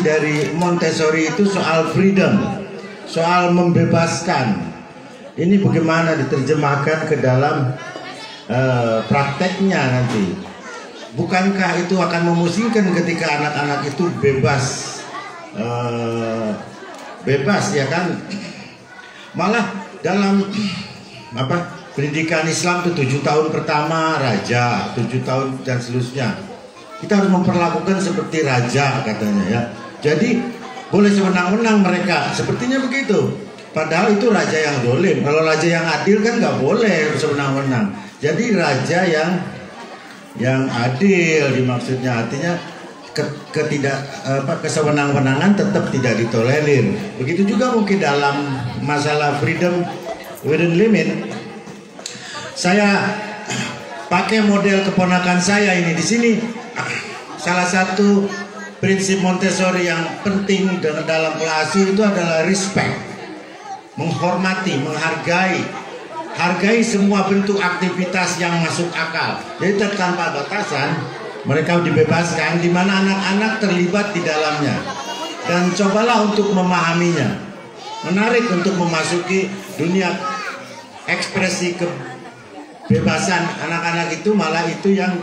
dari Montessori itu soal freedom, soal membebaskan. Ini bagaimana diterjemahkan ke dalam prakteknya nanti. Bukankah itu akan memusingkan ketika anak-anak itu bebas ya kan? Malah dalam pendidikan Islam itu 7 tahun pertama raja, 7 tahun dan seterusnya. Kita harus memperlakukan seperti raja katanya ya. Jadi boleh sewenang-wenang mereka, sepertinya begitu. Padahal itu raja yang dolim. Kalau raja yang adil kan nggak boleh sewenang-wenang. Jadi raja yang adil dimaksudnya, artinya kesewenang-wenangan tetap tidak ditolerir. Begitu juga mungkin dalam masalah freedom within limit. Saya pakai model keponakan saya ini di sini. Salah satu prinsip Montessori yang penting dalam kelas itu adalah respect. Menghormati, menghargai, hargai semua bentuk aktivitas yang masuk akal. Jadi tanpa batasan, mereka dibebaskan di mana anak-anak terlibat di dalamnya. Dan cobalah untuk memahaminya. Menarik untuk memasuki dunia ekspresi kebebasan anak-anak itu, malah itu yang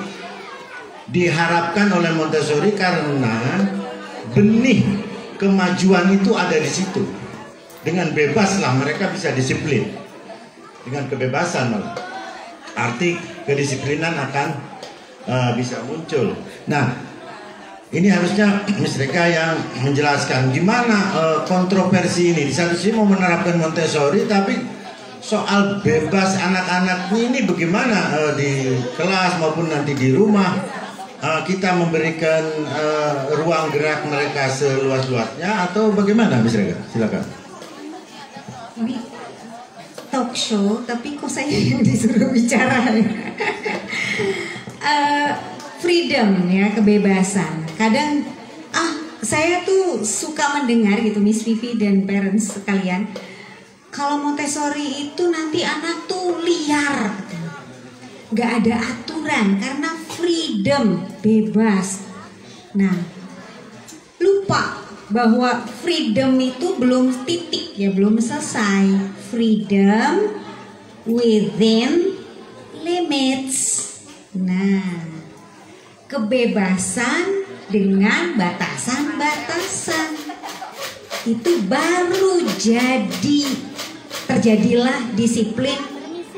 diharapkan oleh Montessori karena benih kemajuan itu ada di situ. Dengan bebaslah mereka bisa disiplin. Dengan kebebasan malah arti kedisiplinan akan bisa muncul. Nah, ini harusnya mereka yang menjelaskan gimana kontroversi ini. Di satu sisi mau menerapkan Montessori, tapi soal bebas anak-anak ini bagaimana di kelas maupun nanti di rumah kita memberikan ruang gerak mereka seluas-luasnya atau bagaimana, Miss Rega? Silakan. Ini talk show, tapi kok saya yang disuruh bicara ya? Freedom ya, kebebasan. Kadang saya tuh suka mendengar gitu, Miss Vivi dan parents sekalian, kalau Montessori itu nanti anak tuh liar, nggak ada aturan karena freedom, bebas. Nah, lupa bahwa freedom itu belum titik ya, belum selesai. Freedom within limits. Nah, kebebasan dengan batasan-batasan itu baru terjadilah disiplin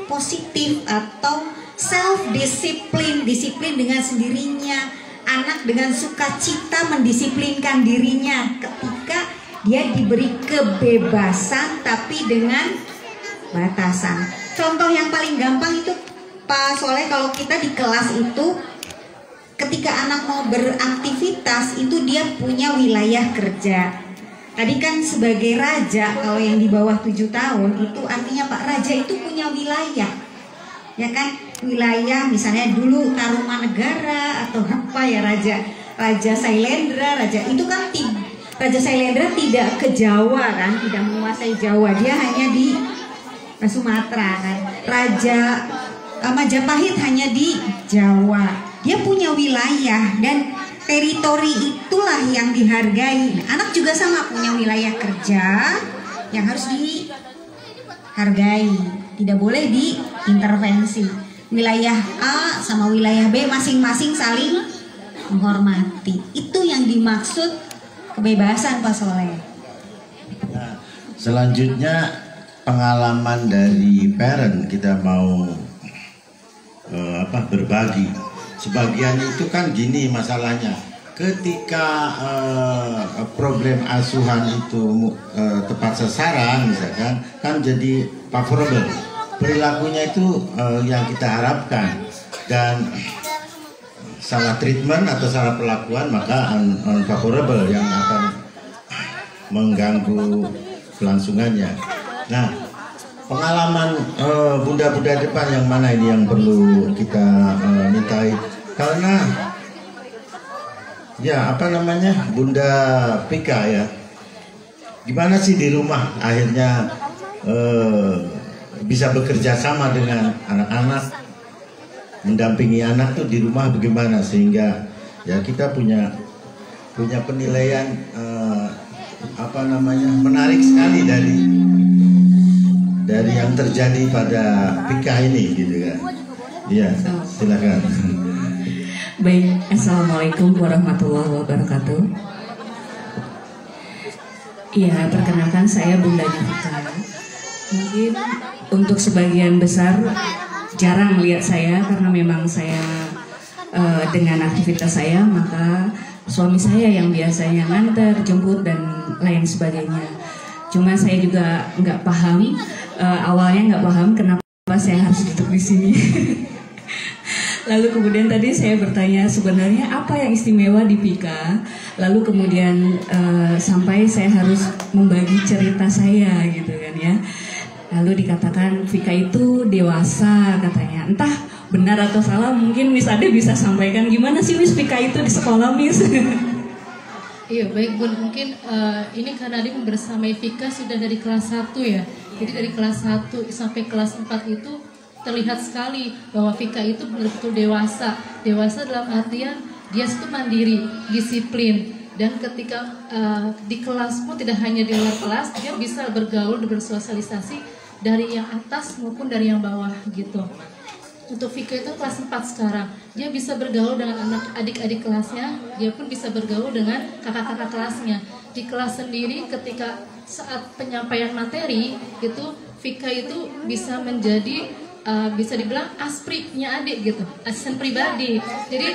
positif atau self disiplin, disiplin dengan sendirinya. Anak dengan sukacita mendisiplinkan dirinya ketika dia diberi kebebasan tapi dengan batasan. Contoh yang paling gampang itu Pak Soleh, kalau kita di kelas itu ketika anak mau beraktivitas itu dia punya wilayah kerja. Tadi kan sebagai raja, kalau yang di bawah 7 tahun itu artinya Pak Raja itu punya wilayah, ya kan? Wilayah misalnya dulu Tarumanegara atau apa ya, Raja Sailendra, Raja itu kan Raja Sailendra tidak ke Jawa kan, tidak menguasai Jawa, dia hanya di Sumatera kan. Raja Majapahit hanya di Jawa, dia punya wilayah dan teritori itulah yang dihargai. Anak juga sama, punya wilayah kerja yang harus dihargai, tidak boleh diintervensi. Wilayah A sama wilayah B masing-masing saling menghormati. Itu yang dimaksud kebebasan Pak Soleh. Nah, selanjutnya pengalaman dari parent kita mau berbagi. Sebagian itu kan gini masalahnya. Ketika program asuhan itu tepat sasaran misalkan, kan jadi favorable. Perilakunya itu yang kita harapkan, dan salah treatment atau salah perlakuan maka unfavorable yang akan mengganggu kelangsungannya. Nah, pengalaman bunda-bunda depan yang mana ini yang perlu kita mintai, karena ya Bunda Pika ya, gimana sih di rumah akhirnya bisa bekerja sama dengan anak-anak, mendampingi anak tuh di rumah bagaimana sehingga ya kita punya penilaian menarik sekali dari yang terjadi pada Vika ini gitu kan. Iya, silakan. Baik, assalamualaikum warahmatullahi wabarakatuh. Iya, perkenalkan saya Bundanya Vika. Mungkin untuk sebagian besar jarang lihat saya karena memang saya dengan aktivitas saya, maka suami saya yang biasanya nganter, jemput dan lain sebagainya. Cuma saya juga nggak paham, awalnya nggak paham kenapa saya harus duduk di sini. Lalu kemudian tadi saya bertanya sebenarnya apa yang istimewa di Vika. Lalu kemudian sampai saya harus membagi cerita saya gitu kan ya. Lalu dikatakan Vika itu dewasa katanya. Entah benar atau salah, mungkin Miss Ade bisa sampaikan gimana sih Miss Vika itu di sekolah Miss. Iya baik Bun, mungkin ini karena Ade membersamai Vika sudah dari kelas 1 ya. Jadi dari kelas 1 sampai kelas 4 itu terlihat sekali bahwa Vika itu betul-betul dewasa. Dewasa dalam artian dia itu mandiri, disiplin. Dan ketika di kelas pun tidak hanya di luar kelas, dia bisa bergaul dan bersosialisasi dari yang atas maupun dari yang bawah gitu. Untuk Vika itu kelas 4 sekarang, dia bisa bergaul dengan adik-adik kelasnya, dia pun bisa bergaul dengan kakak-kakak kelasnya. Di kelas sendiri ketika saat penyampaian materi itu Vika itu bisa menjadi bisa dibilang asprinya adik gitu, asisten pribadi. Jadi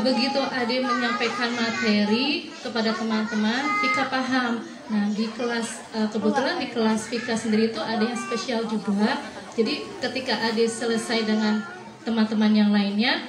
begitu adik menyampaikan materi kepada teman-teman, Vika paham. Nah di kelas kebetulan di kelas Vika sendiri itu ada yang spesial juga. Jadi ketika adik selesai dengan teman-teman yang lainnya,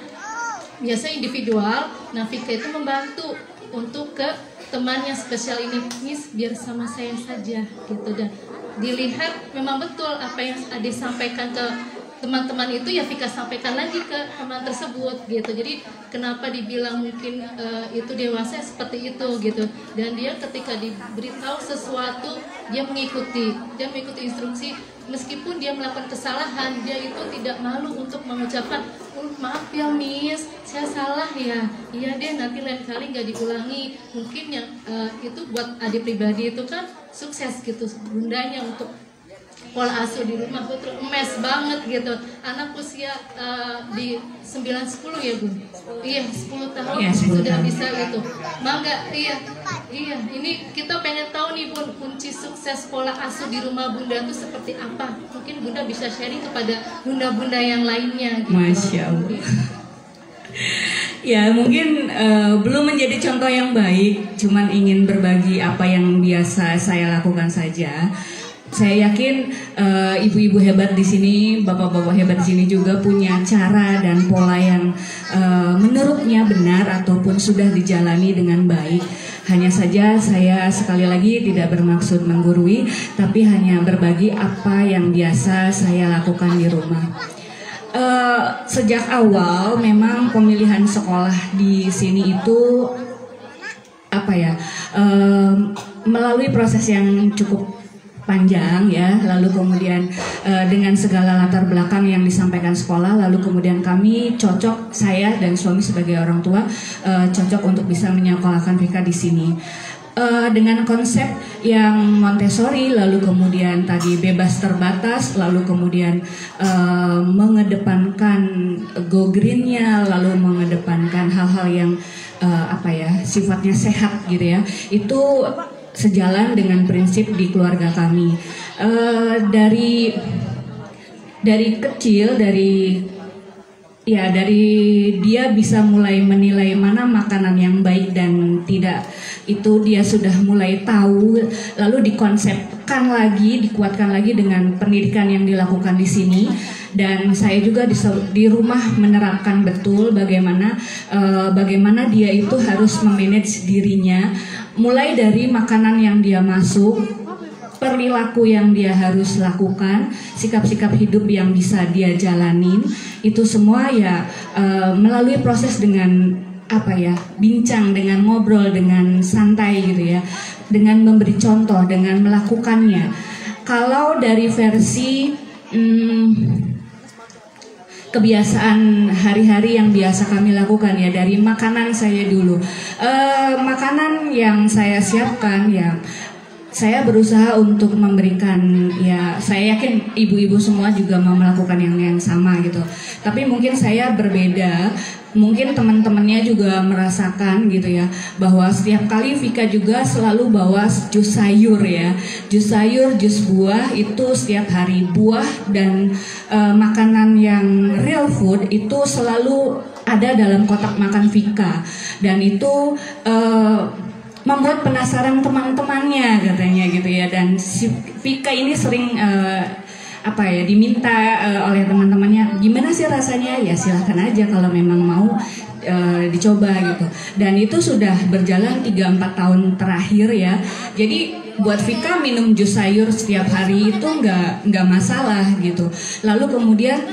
biasa individual. Nah Vika itu membantu untuk ke teman yang spesial ini, Miss biar sama saya saja gitu. Dan dilihat memang betul apa yang adik sampaikan ke teman-teman itu ya Vika sampaikan lagi ke teman tersebut gitu. Jadi kenapa dibilang mungkin itu dewasa seperti itu gitu. Dan dia ketika diberitahu sesuatu dia mengikuti instruksi meskipun dia melakukan kesalahan, dia itu tidak malu untuk mengucapkan maaf ya Miss, saya salah ya. Iya deh nanti lain kali nggak diulangi. Mungkin yang itu buat adik pribadi itu kan sukses gitu bundanya untuk pola asuh di rumah betul emes banget gitu. Anak usia di 9-10 ya Bun. Iya 10 tahun ya, 10 sudah tahun. Bisa gitu. Mangga iya. Ini kita pengen tahu nih Bun, kunci sukses pola asuh di rumah Bunda itu seperti apa? Mungkin Bunda bisa sharing kepada bunda-bunda yang lainnya gitu. Masya Allah. Ya mungkin belum menjadi contoh yang baik, cuman ingin berbagi apa yang biasa saya lakukan saja. Saya yakin ibu-ibu hebat di sini, bapak-bapak hebat di sini juga punya cara dan pola yang menurutnya benar ataupun sudah dijalani dengan baik. Hanya saja saya sekali lagi tidak bermaksud menggurui, tapi hanya berbagi apa yang biasa saya lakukan di rumah. Sejak awal memang pemilihan sekolah di sini itu melalui proses yang cukup panjang ya, lalu kemudian dengan segala latar belakang yang disampaikan sekolah, lalu kemudian kami cocok, saya dan suami sebagai orang tua cocok untuk bisa menyekolahkan Vika di sini dengan konsep yang Montessori, lalu kemudian tadi bebas terbatas, lalu kemudian mengedepankan go green-nya, lalu mengedepankan hal-hal yang sifatnya sehat gitu ya. Itu sejalan dengan prinsip di keluarga kami. Dari kecil, dari dia bisa mulai menilai mana makanan yang baik dan tidak, itu dia sudah mulai tahu, lalu dikonsepkan lagi, dikuatkan lagi dengan pendidikan yang dilakukan di sini. Dan saya juga di rumah menerapkan betul bagaimana dia itu harus memanage dirinya, mulai dari makanan yang dia masuk, perilaku yang dia harus lakukan, sikap-sikap hidup yang bisa dia jalanin, itu semua ya melalui proses dengan bincang, dengan ngobrol, dengan santai gitu ya, dengan memberi contoh, dengan melakukannya. Kalau dari versi kebiasaan hari-hari yang biasa kami lakukan ya, dari makanan saya dulu. Makanan yang saya siapkan ya, saya berusaha untuk memberikan, ya saya yakin ibu-ibu semua juga mau melakukan yang sama gitu. Tapi mungkin saya berbeda, mungkin teman-temannya juga merasakan gitu ya, bahwa setiap kali Vika juga selalu bawa jus sayur ya, jus sayur, jus buah itu setiap hari. Buah dan makanan yang real food itu selalu ada dalam kotak makan Vika, dan itu membuat penasaran teman-temannya katanya gitu ya. Dan si Vika ini sering diminta oleh teman-temannya, gimana sih rasanya, ya silahkan aja kalau memang mau dicoba gitu. Dan itu sudah berjalan 3-4 tahun terakhir ya. Jadi buat Vika minum jus sayur setiap hari itu nggak masalah gitu. Lalu kemudian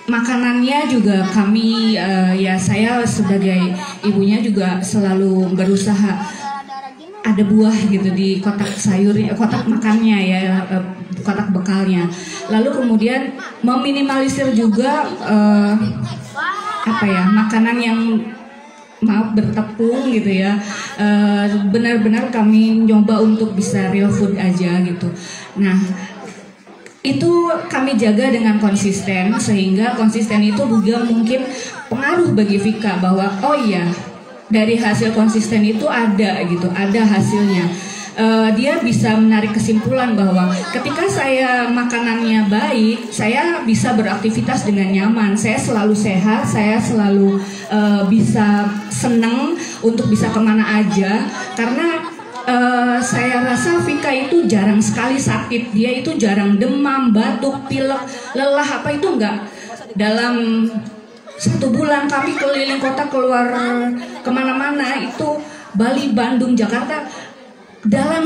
makanannya juga kami, ya saya sebagai ibunya juga selalu berusaha ada buah gitu di kotak sayur, kotak makannya ya, kotak bekalnya. Lalu kemudian meminimalisir juga makanan yang maaf bertepung gitu ya. Benar-benar kami nyoba untuk bisa real food aja gitu. Nah, itu kami jaga dengan konsisten, sehingga konsisten itu juga mungkin pengaruh bagi Vika bahwa oh iya, dari hasil konsisten itu ada gitu, ada hasilnya. Dia bisa menarik kesimpulan bahwa ketika saya makanannya baik, saya bisa beraktivitas dengan nyaman, saya selalu sehat, saya selalu bisa senang untuk bisa kemana aja. Karena saya rasa Vika itu jarang sekali sakit, dia itu jarang demam, batuk, pilek, lelah apa itu enggak. Dalam 1 bulan kami keliling kota, keluar kemana-mana, itu Bali, Bandung, Jakarta, dalam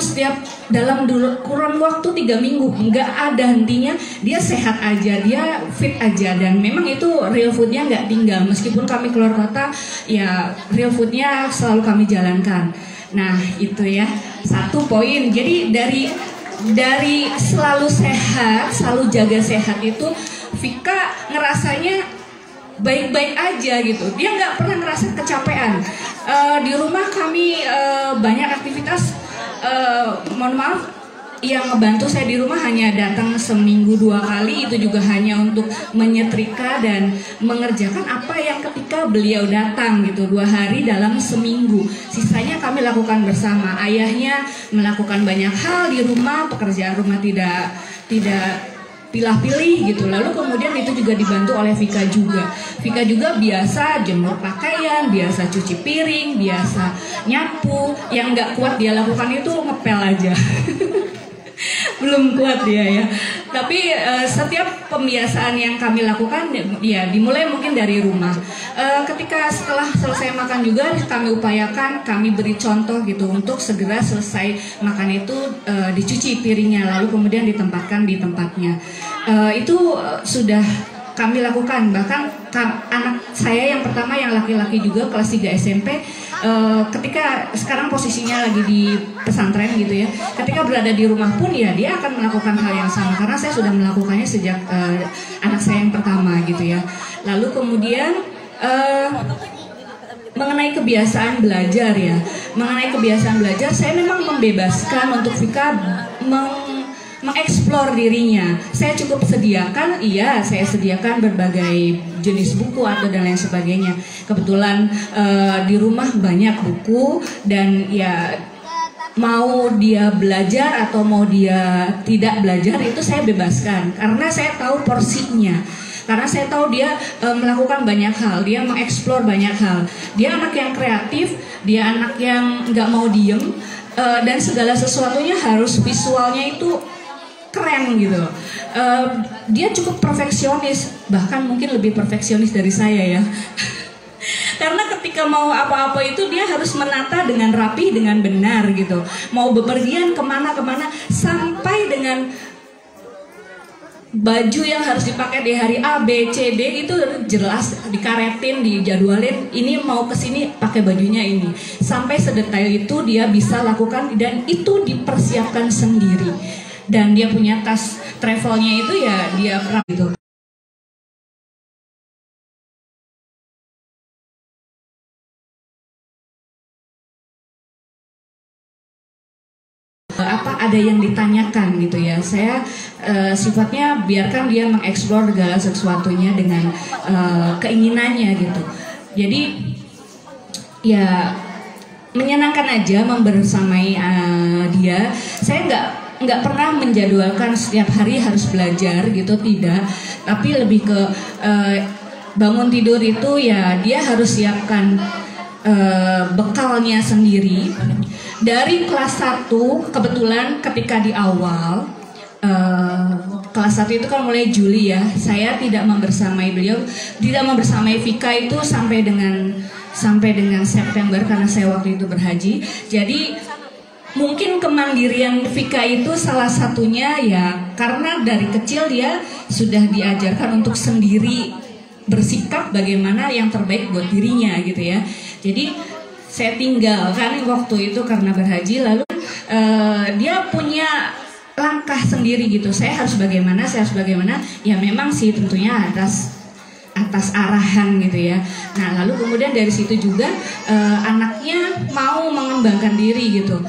kurun waktu 3 minggu nggak ada hentinya, dia sehat aja, dia fit aja. Dan memang itu real foodnya nggak tinggal, meskipun kami keluar kota ya real foodnya selalu kami jalankan. Nah itu ya 1 poin. Jadi dari selalu sehat, selalu jaga sehat itu Vika ngerasanya baik-baik aja gitu. Dia nggak pernah ngerasa kecapean. Di rumah kami banyak aktivitas. Mohon maaf, yang ngebantu saya di rumah hanya datang seminggu 2 kali, itu juga hanya untuk menyetrika dan mengerjakan apa yang ketika beliau datang gitu, 2 hari dalam seminggu. Sisanya kami lakukan bersama. Ayahnya melakukan banyak hal di rumah, pekerjaan rumah tidak pilih-pilih gitu. Lalu kemudian itu juga dibantu oleh Vika juga. Vika juga biasa jemur pakaian, biasa cuci piring, biasa nyapu. Yang nggak kuat dia lakukan itu ngepel aja. Belum kuat dia ya. Tapi setiap pembiasaan yang kami lakukan ya dimulai mungkin dari rumah. Ketika setelah selesai makan juga kami upayakan, kami beri contoh gitu untuk segera selesai makan itu dicuci piringnya, lalu kemudian ditempatkan di tempatnya. Itu sudah kami lakukan. Bahkan anak saya yang pertama, yang laki-laki juga kelas 3 SMP, ketika sekarang posisinya lagi di pesantren gitu ya, ketika berada di rumah pun ya dia akan melakukan hal yang sama, karena saya sudah melakukannya sejak anak saya yang pertama gitu ya. Lalu kemudian mengenai kebiasaan belajar ya, saya memang membebaskan untuk Vika mengeksplor dirinya. Saya cukup sediakan, saya sediakan berbagai jenis buku atau dan lain sebagainya. Kebetulan di rumah banyak buku, dan ya mau dia belajar atau mau dia tidak belajar itu saya bebaskan, karena saya tahu porsinya. Karena saya tahu dia melakukan banyak hal, dia mengeksplor banyak hal. Dia anak yang kreatif, dia anak yang nggak mau diem, dan segala sesuatunya harus visualnya itu keren gitu. Dia cukup perfeksionis, bahkan mungkin lebih perfeksionis dari saya ya. Karena ketika mau apa-apa itu dia harus menata dengan rapi, dengan benar gitu. Mau bepergian kemana-kemana, sampai dengan baju yang harus dipakai di hari A, B, C, D itu jelas dikaretin, dijadwalin. Ini mau kesini pakai bajunya ini. Sampai sedetail itu dia bisa lakukan, dan itu dipersiapkan sendiri. Dan dia punya tas travelnya itu ya dia gitu. ada yang ditanyakan gitu ya. Saya sifatnya biarkan dia mengeksplor segala sesuatunya dengan keinginannya gitu. Jadi ya menyenangkan aja membersamai dia. Saya nggak pernah menjadwalkan setiap hari harus belajar gitu, tidak. Tapi lebih ke bangun tidur itu ya dia harus siapkan bekalnya sendiri. Dari kelas 1 kebetulan ketika di awal kelas 1 itu kan mulai Juli ya, saya tidak membersamai beliau, tidak membersamai Vika itu sampai dengan September karena saya waktu itu berhaji. Jadi mungkin kemandirian Vika itu salah satunya ya karena dari kecil dia sudah diajarkan untuk sendiri bersikap bagaimana yang terbaik buat dirinya gitu ya. Jadi saya tinggalkan waktu itu karena berhaji, lalu dia punya langkah sendiri gitu. Saya harus bagaimana, ya memang sih tentunya atas arahan gitu ya. Nah lalu kemudian dari situ juga anaknya mau mengembangkan diri gitu,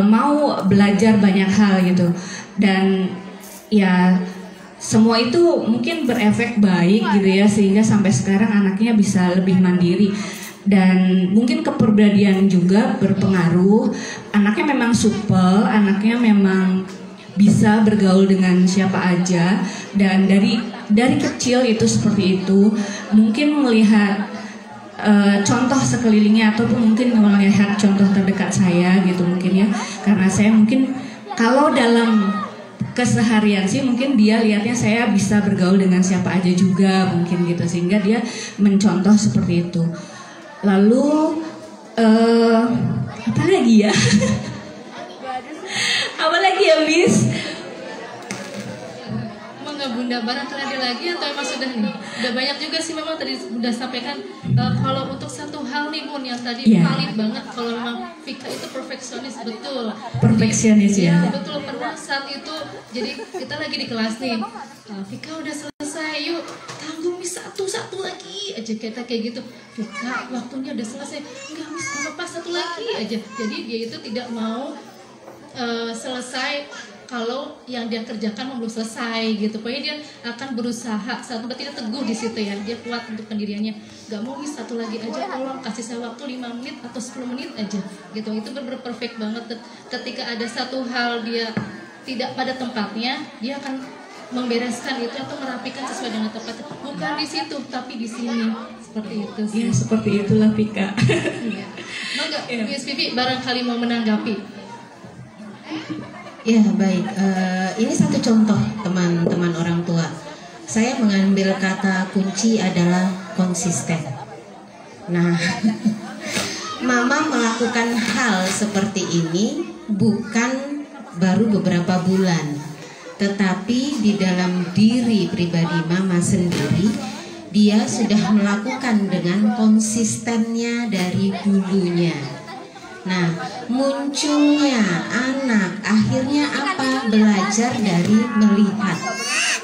mau belajar banyak hal gitu, dan ya semua itu mungkin berefek baik gitu ya, sehingga sampai sekarang anaknya bisa lebih mandiri. Dan mungkin kepribadian juga berpengaruh. Anaknya memang supel, anaknya memang bisa bergaul dengan siapa aja, dan dari kecil itu seperti itu. Mungkin melihat contoh sekelilingnya ataupun mungkin melihat contoh terdekat saya gitu mungkin ya, karena saya mungkin kalau dalam keseharian sih mungkin dia lihatnya saya bisa bergaul dengan siapa aja juga mungkin gitu, sehingga dia mencontoh seperti itu. Lalu apa lagi ya? Apa lagi ya, Miss? Enggak Bunda, barangkali ada lagi atau emang sudah nih? Udah banyak juga sih memang tadi udah sampaikan. Kalau untuk satu hal nih Bun yang tadi valid banget, kalau memang Vika itu perfeksionis betul. Perfeksionis ya. Betul, pernah saat itu jadi kita lagi di kelas nih. Vika udah selesai, yuk tanggung Miss satu lagi aja, kita kayak gitu. Vika waktunya udah selesai, enggak Miss apa satu lagi aja. Jadi dia itu tidak mau selesai kalau yang dia kerjakan belum selesai gitu. Pokoknya dia akan berusaha, satu berarti dia teguh di situ ya, dia kuat untuk pendiriannya. Gak mau Miss satu lagi aja, tolong kasih saya waktu 5 menit atau 10 menit aja gitu. Itu benar-benar perfect banget. Ketika ada satu hal dia tidak pada tempatnya, dia akan membereskan itu atau merapikan sesuai dengan tepat. Bukan di situ tapi di sini. Seperti itu sih. Ya seperti itulah Vika. Iya. Maka Miss Vivi barangkali mau menanggapi. Ya baik, ini satu contoh teman-teman orang tua. Saya mengambil kata kunci adalah konsisten. Nah, Mama melakukan hal seperti ini bukan baru beberapa bulan, tetapi di dalam diri pribadi Mama sendiri, dia sudah melakukan dengan konsistennya dari dulunya. Nah, munculnya anak akhirnya apa? Belajar dari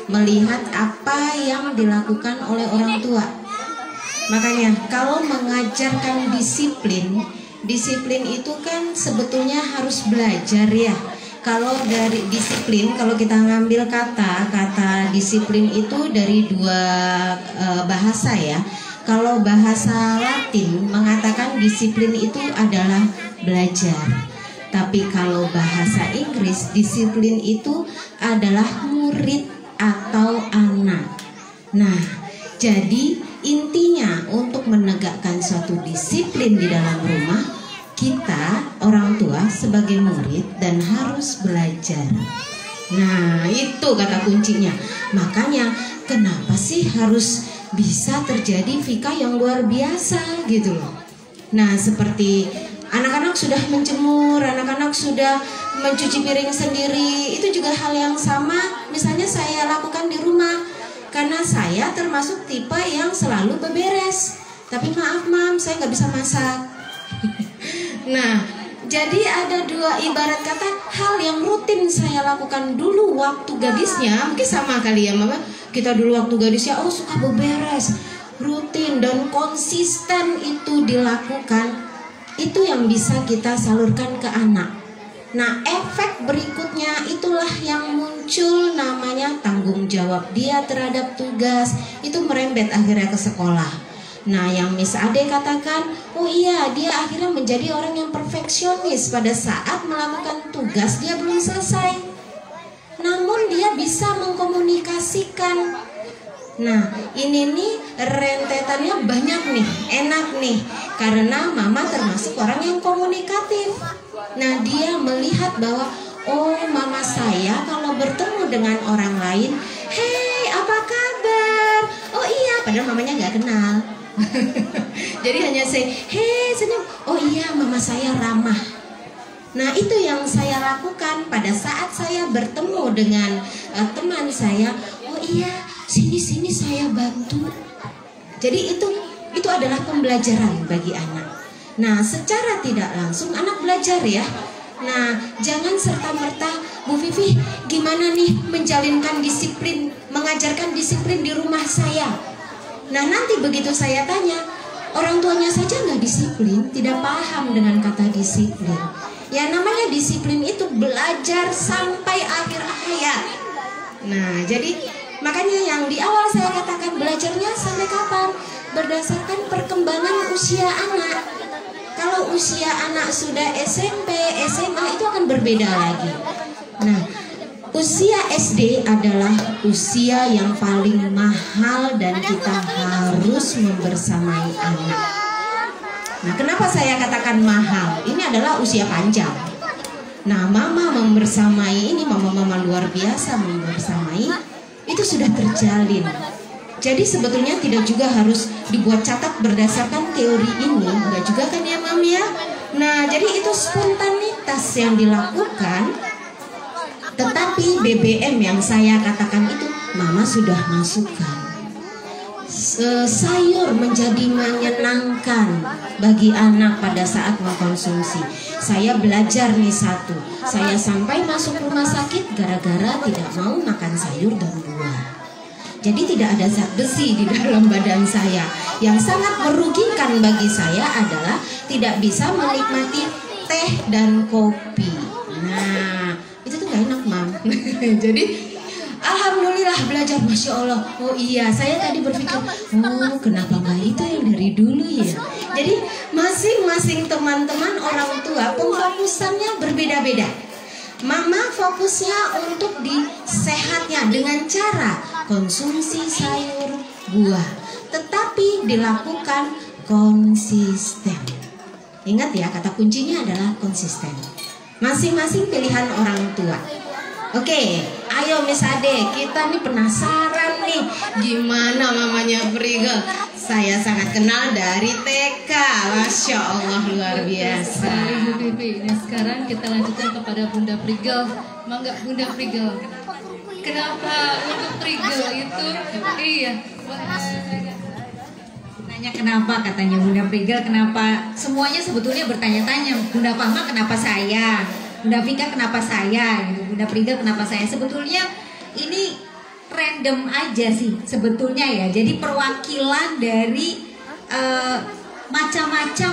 melihat apa yang dilakukan oleh orang tua. Makanya kalau mengajarkan disiplin itu kan sebetulnya harus belajar ya. Kalau dari disiplin, kalau kita ngambil kata disiplin itu dari dua bahasa ya. Kalau bahasa Latin mengatakan disiplin itu adalah belajar. Tapi kalau bahasa Inggris disiplin itu adalah murid atau anak. Nah, jadi intinya untuk menegakkan suatu disiplin di dalam rumah, kita orang tua sebagai murid dan harus belajar. Nah, itu kata kuncinya. Makanya kenapa sih harus bisa terjadi Vika yang luar biasa gitu loh. Nah, seperti anak-anak sudah menjemur, anak-anak sudah mencuci piring sendiri, itu juga hal yang sama misalnya saya lakukan di rumah. Karena saya termasuk tipe yang selalu beberes. Tapi maaf Mam, saya nggak bisa masak. Nah, jadi ada dua ibarat kata hal yang rutin saya lakukan dulu waktu gadisnya. Mungkin sama kali ya Mama. Kita dulu waktu gadisnya suka beberes, rutin dan konsisten itu dilakukan. Itu yang bisa kita salurkan ke anak. Nah, efek berikutnya itulah yang muncul, namanya tanggung jawab dia terhadap tugas. Itu merembet akhirnya ke sekolah. Nah, yang Miss Ade katakan, oh iya, dia akhirnya menjadi orang yang perfeksionis. Pada saat melakukan tugas dia belum selesai, namun dia bisa mengkomunikasikan. Nah, ini nih rentetannya banyak nih, enak nih, karena mama termasuk orang yang komunikatif. Nah, dia melihat bahwa oh, mama saya kalau bertemu dengan orang lain, hey, apa kabar? Oh iya, padahal mamanya nggak kenal. Jadi hanya say, hey, senyum. Oh iya, mama saya ramah. Nah, itu yang saya lakukan pada saat saya bertemu dengan teman saya. Oh iya, sini saya bantu. Jadi itu adalah pembelajaran bagi anak. Nah, secara tidak langsung anak belajar ya. Nah, jangan serta-merta, Bu Vivi, gimana nih menjalinkan disiplin, mengajarkan disiplin di rumah saya. Nah, nanti begitu saya tanya, orang tuanya saja nggak disiplin, tidak paham dengan kata disiplin. Ya, namanya disiplin itu belajar sampai akhir hayat. Nah, jadi makanya yang di awal saya katakan, belajarnya sampai kapan? Berdasarkan perkembangan usia anak. Kalau usia anak sudah SMP, SMA itu akan berbeda lagi. Nah, usia SD adalah usia yang paling mahal dan kita harus membersamai anak. Nah, kenapa saya katakan mahal? Ini adalah usia panjang. Nah, mama membersamai ini, mama-mama luar biasa membersamai, itu sudah terjalin. Jadi sebetulnya tidak juga harus dibuat catat berdasarkan teori ini, enggak juga kan ya Mam ya. Nah, jadi itu spontanitas yang dilakukan. Tetapi BBM yang saya katakan itu mama sudah masukkan. Sayur menjadi menyenangkan bagi anak pada saat mengkonsumsi. Saya belajar nih satu, saya sampai masuk rumah sakit gara-gara tidak mau makan sayur dan buah. Jadi tidak ada zat besi di dalam badan saya. Yang sangat merugikan bagi saya adalah tidak bisa menikmati teh dan kopi. Nah, itu tuh gak enak, Mam. Jadi alhamdulillah belajar, Masya Allah. Oh iya, saya tadi berpikir, oh kenapa gak itu yang dari dulu ya. Jadi masing-masing teman-teman orang tua pemfokusannya berbeda-beda. Mama fokusnya untuk di sehatnya dengan cara konsumsi sayur, buah, tetapi dilakukan konsisten. Ingat ya, kata kuncinya adalah konsisten. Masing-masing pilihan orang tua. Oke, ayo Miss Ade, kita nih penasaran nih gimana mamanya Prigel. Saya sangat kenal dari TK, Masya Allah luar biasa. Ibu Vivi. Nah, sekarang kita lanjutkan kepada Bunda Prigel. Mangga Bunda Prigel. Kenapa untuk Prigel itu? Iya. Nanya kenapa, katanya Bunda Prigel, kenapa? Semuanya sebetulnya bertanya-tanya. Bunda Fahma kenapa saya? Bunda Vika kenapa saya? Gitu. Bunda Prigel kenapa saya? Sebetulnya ini random aja sih sebetulnya ya. Jadi perwakilan dari macam-macam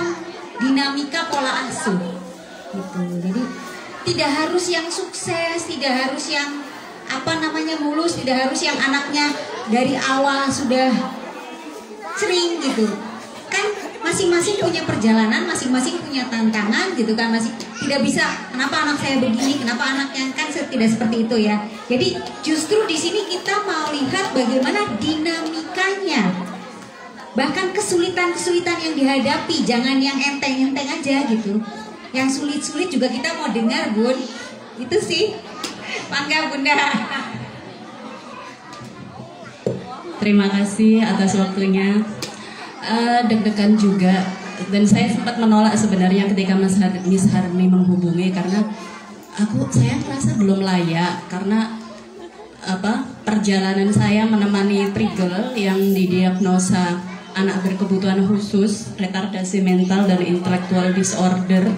dinamika pola asuh gitu. Jadi tidak harus yang sukses, tidak harus yang mulus, tidak harus yang anaknya dari awal sudah sering gitu. Kan masing-masing punya perjalanan, masing-masing punya tantangan gitu kan. Masih tidak bisa kenapa anak saya begini, kenapa anaknya, kan tidak seperti itu ya. Jadi justru di sini kita mau lihat bagaimana dinamikanya. Bahkan kesulitan-kesulitan yang dihadapi, jangan yang enteng-enteng aja gitu. Yang sulit-sulit juga kita mau dengar, Bun. Itu sih. Mangga Bunda. Terima kasih atas waktunya. Deg-degan juga, dan saya sempat menolak sebenarnya ketika Miss Harni menghubungi karena saya merasa belum layak karena perjalanan saya menemani Prigel yang didiagnosa anak berkebutuhan khusus, retardasi mental dan intellectual disorder.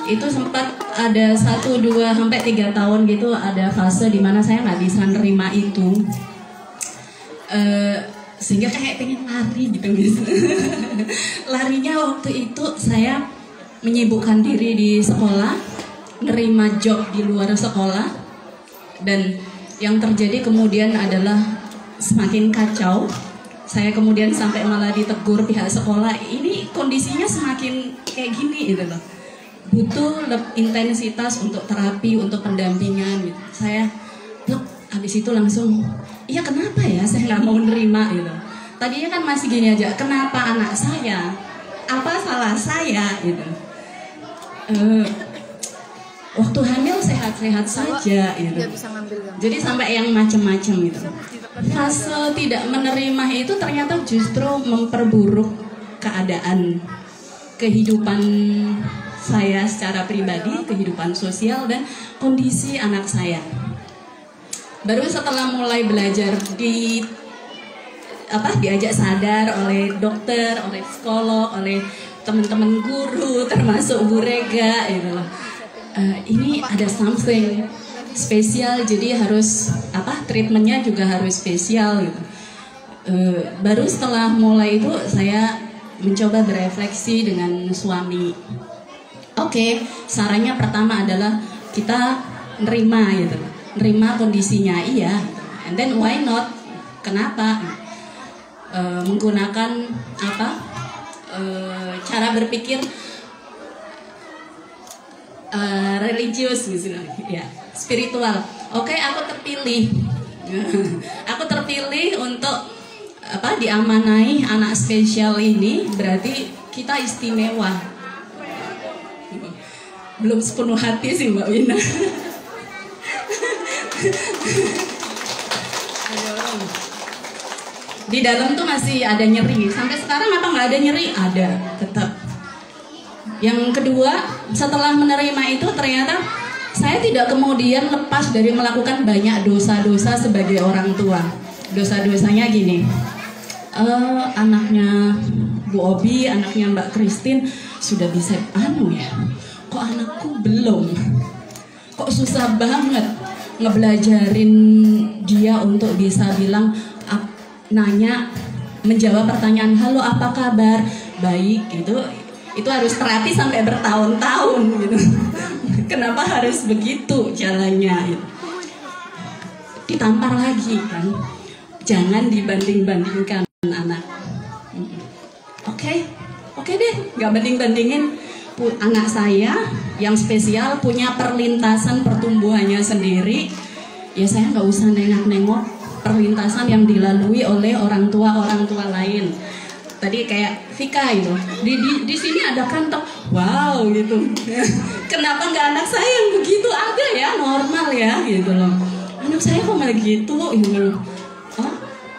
Itu sempat ada 1, 2, sampai 3 tahun gitu, ada fase dimana saya nggak bisa nerima itu. Sehingga kayak pengen lari gitu Miss. Larinya waktu itu saya menyibukkan diri di sekolah, nerima job di luar sekolah, dan yang terjadi kemudian adalah semakin kacau. Saya kemudian sampai malah ditegur pihak sekolah, ini kondisinya semakin kayak gini gitu loh. Butuh intensitas untuk terapi, untuk pendampingan gitu. Saya habis itu langsung, iya kenapa ya saya nggak mau nerima gitu. Tadinya kan masih gini aja, kenapa anak saya, apa salah saya gitu. Waktu hamil sehat-sehat saja gitu. Jadi sampai yang macam-macam gitu. Fase tidak menerima itu ternyata justru memperburuk keadaan kehidupan saya secara pribadi, kehidupan sosial, dan kondisi anak saya. Baru setelah mulai belajar diajak sadar oleh dokter, oleh psikolog, oleh teman-teman guru, termasuk Bu Rega gitu loh. Ini ada something spesial, jadi harus treatmentnya juga harus spesial gitu. Baru setelah mulai itu saya mencoba berefleksi dengan suami. Oke, sarannya pertama adalah kita nerima gitu, nerima kondisinya, iya. And then why not? Kenapa? Menggunakan cara berpikir religius gitu ya, spiritual. Oke, aku terpilih. Aku terpilih untuk diamanai anak spesial ini, berarti kita istimewa. Belum sepenuh hati sih Mbak Wina. Di dalam tuh masih ada nyeri. Sampai sekarang apa nggak ada nyeri? Ada, tetap. Yang kedua, setelah menerima itu ternyata saya tidak kemudian lepas dari melakukan banyak dosa-dosa sebagai orang tua. Dosa-dosanya gini, anaknya Bu Obi, anaknya Mbak Christine sudah bisa ya, kok anakku belum? Kok susah banget ngebelajarin dia untuk bisa bilang, nanya, menjawab pertanyaan, halo apa kabar, baik, itu harus terapi sampai bertahun-tahun gitu. Kenapa harus begitu jalannya? Gitu. Ditampar lagi kan, jangan dibanding-bandingkan anak. Oke deh, nggak banding-bandingin. Anak saya yang spesial punya perlintasan pertumbuhannya sendiri. Ya saya nggak usah nengok-nengok perlintasan yang dilalui oleh orang tua lain. Tadi kayak Vika gitu, di sini ada kantong, wow gitu. Kenapa nggak anak saya yang begitu ada ya, normal ya gitu loh. Anak saya kok malah gitu loh. Oh,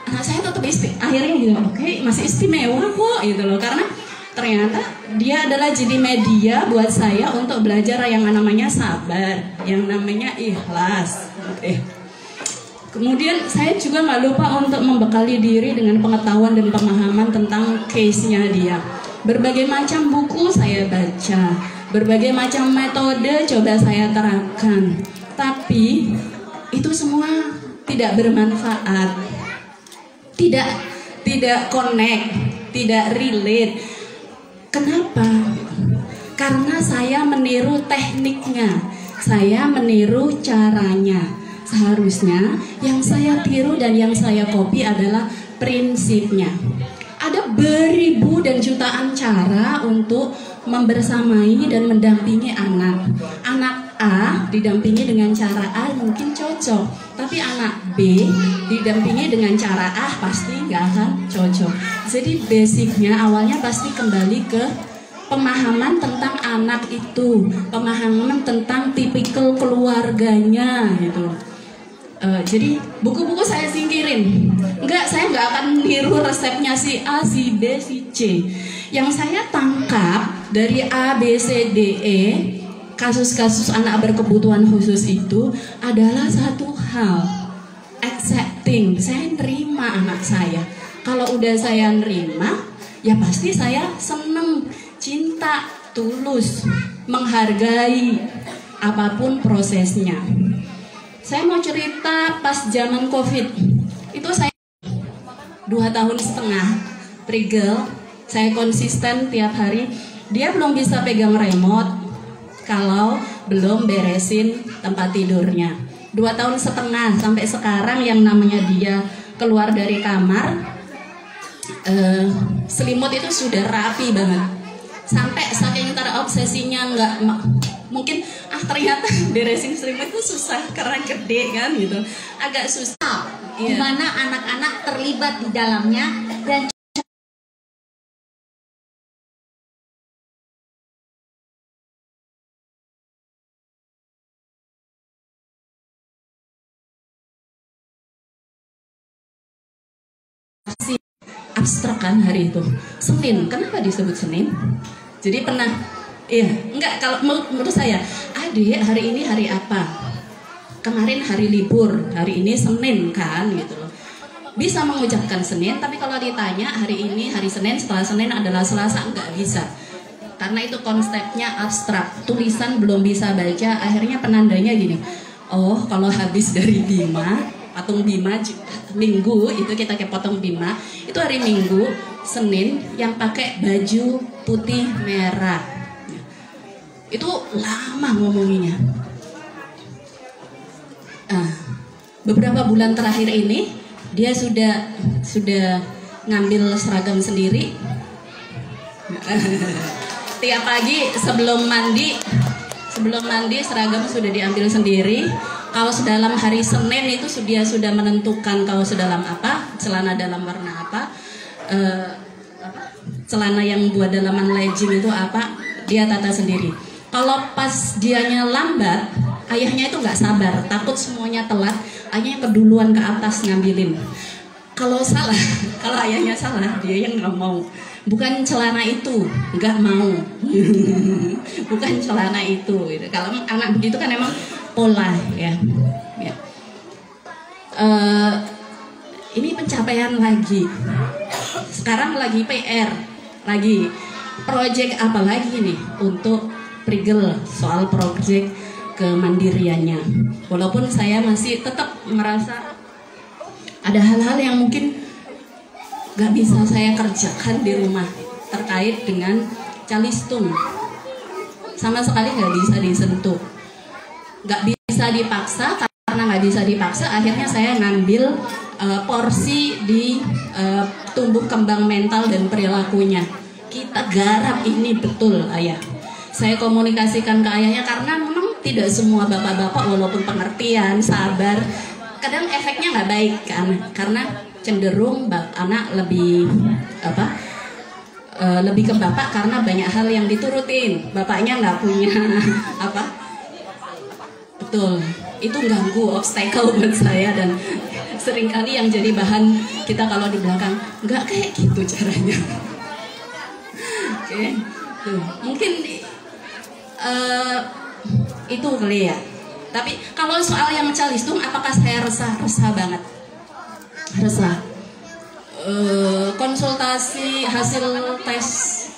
anak saya tetap akhirnya gitu, oke, masih istimewa kok gitu loh. Karena ternyata dia adalah jadi media buat saya untuk belajar yang namanya sabar, yang namanya ikhlas. Kemudian saya juga nggak lupa untuk membekali diri dengan pengetahuan dan pemahaman tentang case-nya dia. Berbagai macam buku saya baca, berbagai macam metode coba saya terapkan. Tapi itu semua tidak bermanfaat, tidak connect, tidak relate. Kenapa? Karena saya meniru tekniknya, saya meniru caranya. Seharusnya yang saya tiru dan yang saya copy adalah prinsipnya. Ada beribu dan jutaan cara untuk membersamai dan mendampingi anak. Anak A didampingi dengan cara A mungkin cocok, tapi anak B didampingi dengan cara A pasti nggak akan cocok. Jadi basicnya awalnya pasti kembali ke pemahaman tentang anak itu, pemahaman tentang tipikal keluarganya gitu. Jadi buku-buku saya singkirin. Saya nggak akan niru resepnya si A, si B, si C. Yang saya tangkap dari A, B, C, D, E, kasus-kasus anak berkebutuhan khusus itu adalah satu hal, accepting. Saya nerima anak saya. Kalau udah saya nerima, ya pasti saya seneng, cinta, tulus, menghargai apapun prosesnya. Saya mau cerita pas zaman COVID, itu saya 2,5 tahun prigel, saya konsisten tiap hari. Dia belum bisa pegang remote, kalau belum beresin tempat tidurnya. 2,5 tahun sampai sekarang yang namanya dia keluar dari kamar, selimut itu sudah rapi banget. Sampai saking terobsesinya nggak mungkin ternyata beresin selimut itu susah karena gede kan gitu, agak susah. Di mana anak-anak terlibat di dalamnya dan abstrak kan hari itu. Senin, kenapa disebut Senin? Jadi pernah, enggak, kalau menurut saya, adik hari ini hari apa? Kemarin hari libur, hari ini Senin kan gitu loh. Bisa mengucapkan Senin, tapi kalau ditanya hari ini hari Senin, setelah Senin adalah Selasa, enggak bisa. Karena itu konsepnya abstrak, tulisan belum bisa baca, akhirnya penandanya gini. Oh, kalau habis dari Bima, patung Bima, Minggu itu kita ke patung Bima, itu hari Minggu, Senin yang pakai baju putih merah. Itu lama ngomonginya. Beberapa bulan terakhir ini dia sudah ngambil seragam sendiri. Tiap pagi sebelum mandi seragam sudah diambil sendiri. Kaos dalam hari Senin itu dia sudah menentukan kaos dalam apa, celana dalam warna apa, celana yang buat dalaman legging itu apa, dia tata sendiri. Kalau pas dianya lambat, ayahnya itu nggak sabar, takut semuanya telat, ayahnya keduluan ke atas ngambilin. Kalau salah, kalau ayahnya salah, dia yang nggak mau. Bukan celana itu, nggak mau. Bukan celana itu. Gitu. Kalau anak begitu kan emang pola ya. Ini pencapaian lagi. Sekarang lagi PR, lagi project apa lagi nih untuk Prigel soal project kemandiriannya. Walaupun saya masih tetap merasa ada hal-hal yang mungkin gak bisa saya kerjakan di rumah terkait dengan calistung, sama sekali gak bisa disentuh, gak bisa dipaksa. Karena gak bisa dipaksa, akhirnya saya ngambil porsi di tumbuh kembang mental dan perilakunya. Kita garap ini betul ayah. Saya komunikasikan ke ayahnya karena memang tidak semua bapak-bapak walaupun pengertian, sabar, kadang efeknya nggak baik kan, karena cenderung anak lebih lebih ke bapak karena banyak hal yang diturutin, bapaknya nggak punya betul, itu ganggu, obstacle buat saya, dan seringkali yang jadi bahan kita kalau di belakang nggak kayak gitu caranya. Oke, mungkin itu kali ya. Tapi kalau soal yang calistung, apakah saya resah banget? Resah. Konsultasi hasil tes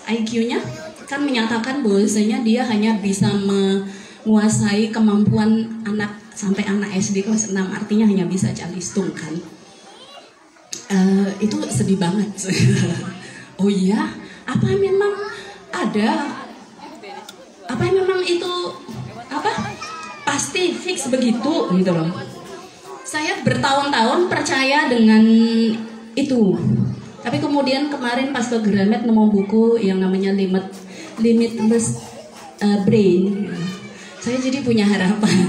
IQ-nya kan menyatakan bahwasanya dia hanya bisa menguasai kemampuan anak sampai anak SD kelas 6, artinya hanya bisa calistung kan. Itu sedih banget. Oh iya, apa memang ada? Apa memang itu pasti fix begitu gitu loh. Saya bertahun-tahun percaya dengan itu. Tapi kemudian kemarin pas ke Gramet nemu buku yang namanya Limitless Brain. Saya jadi punya harapan.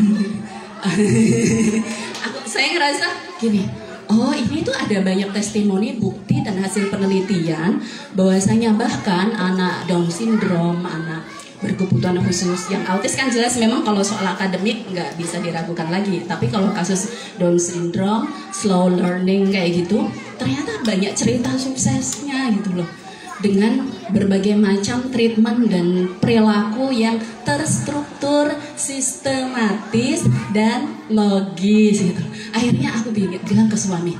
Saya ngerasa gini, oh ini tuh ada banyak testimoni, bukti dan hasil penelitian bahwasanya bahkan anak Down syndrome, anak berkebutuhan khusus yang autis kan jelas memang kalau soal akademik nggak bisa diragukan lagi, tapi kalau kasus Down syndrome, slow learning kayak gitu, ternyata banyak cerita suksesnya gitu loh, dengan berbagai macam treatment dan perilaku yang terstruktur, sistematis dan logis gitu. Akhirnya aku bilang ke suami,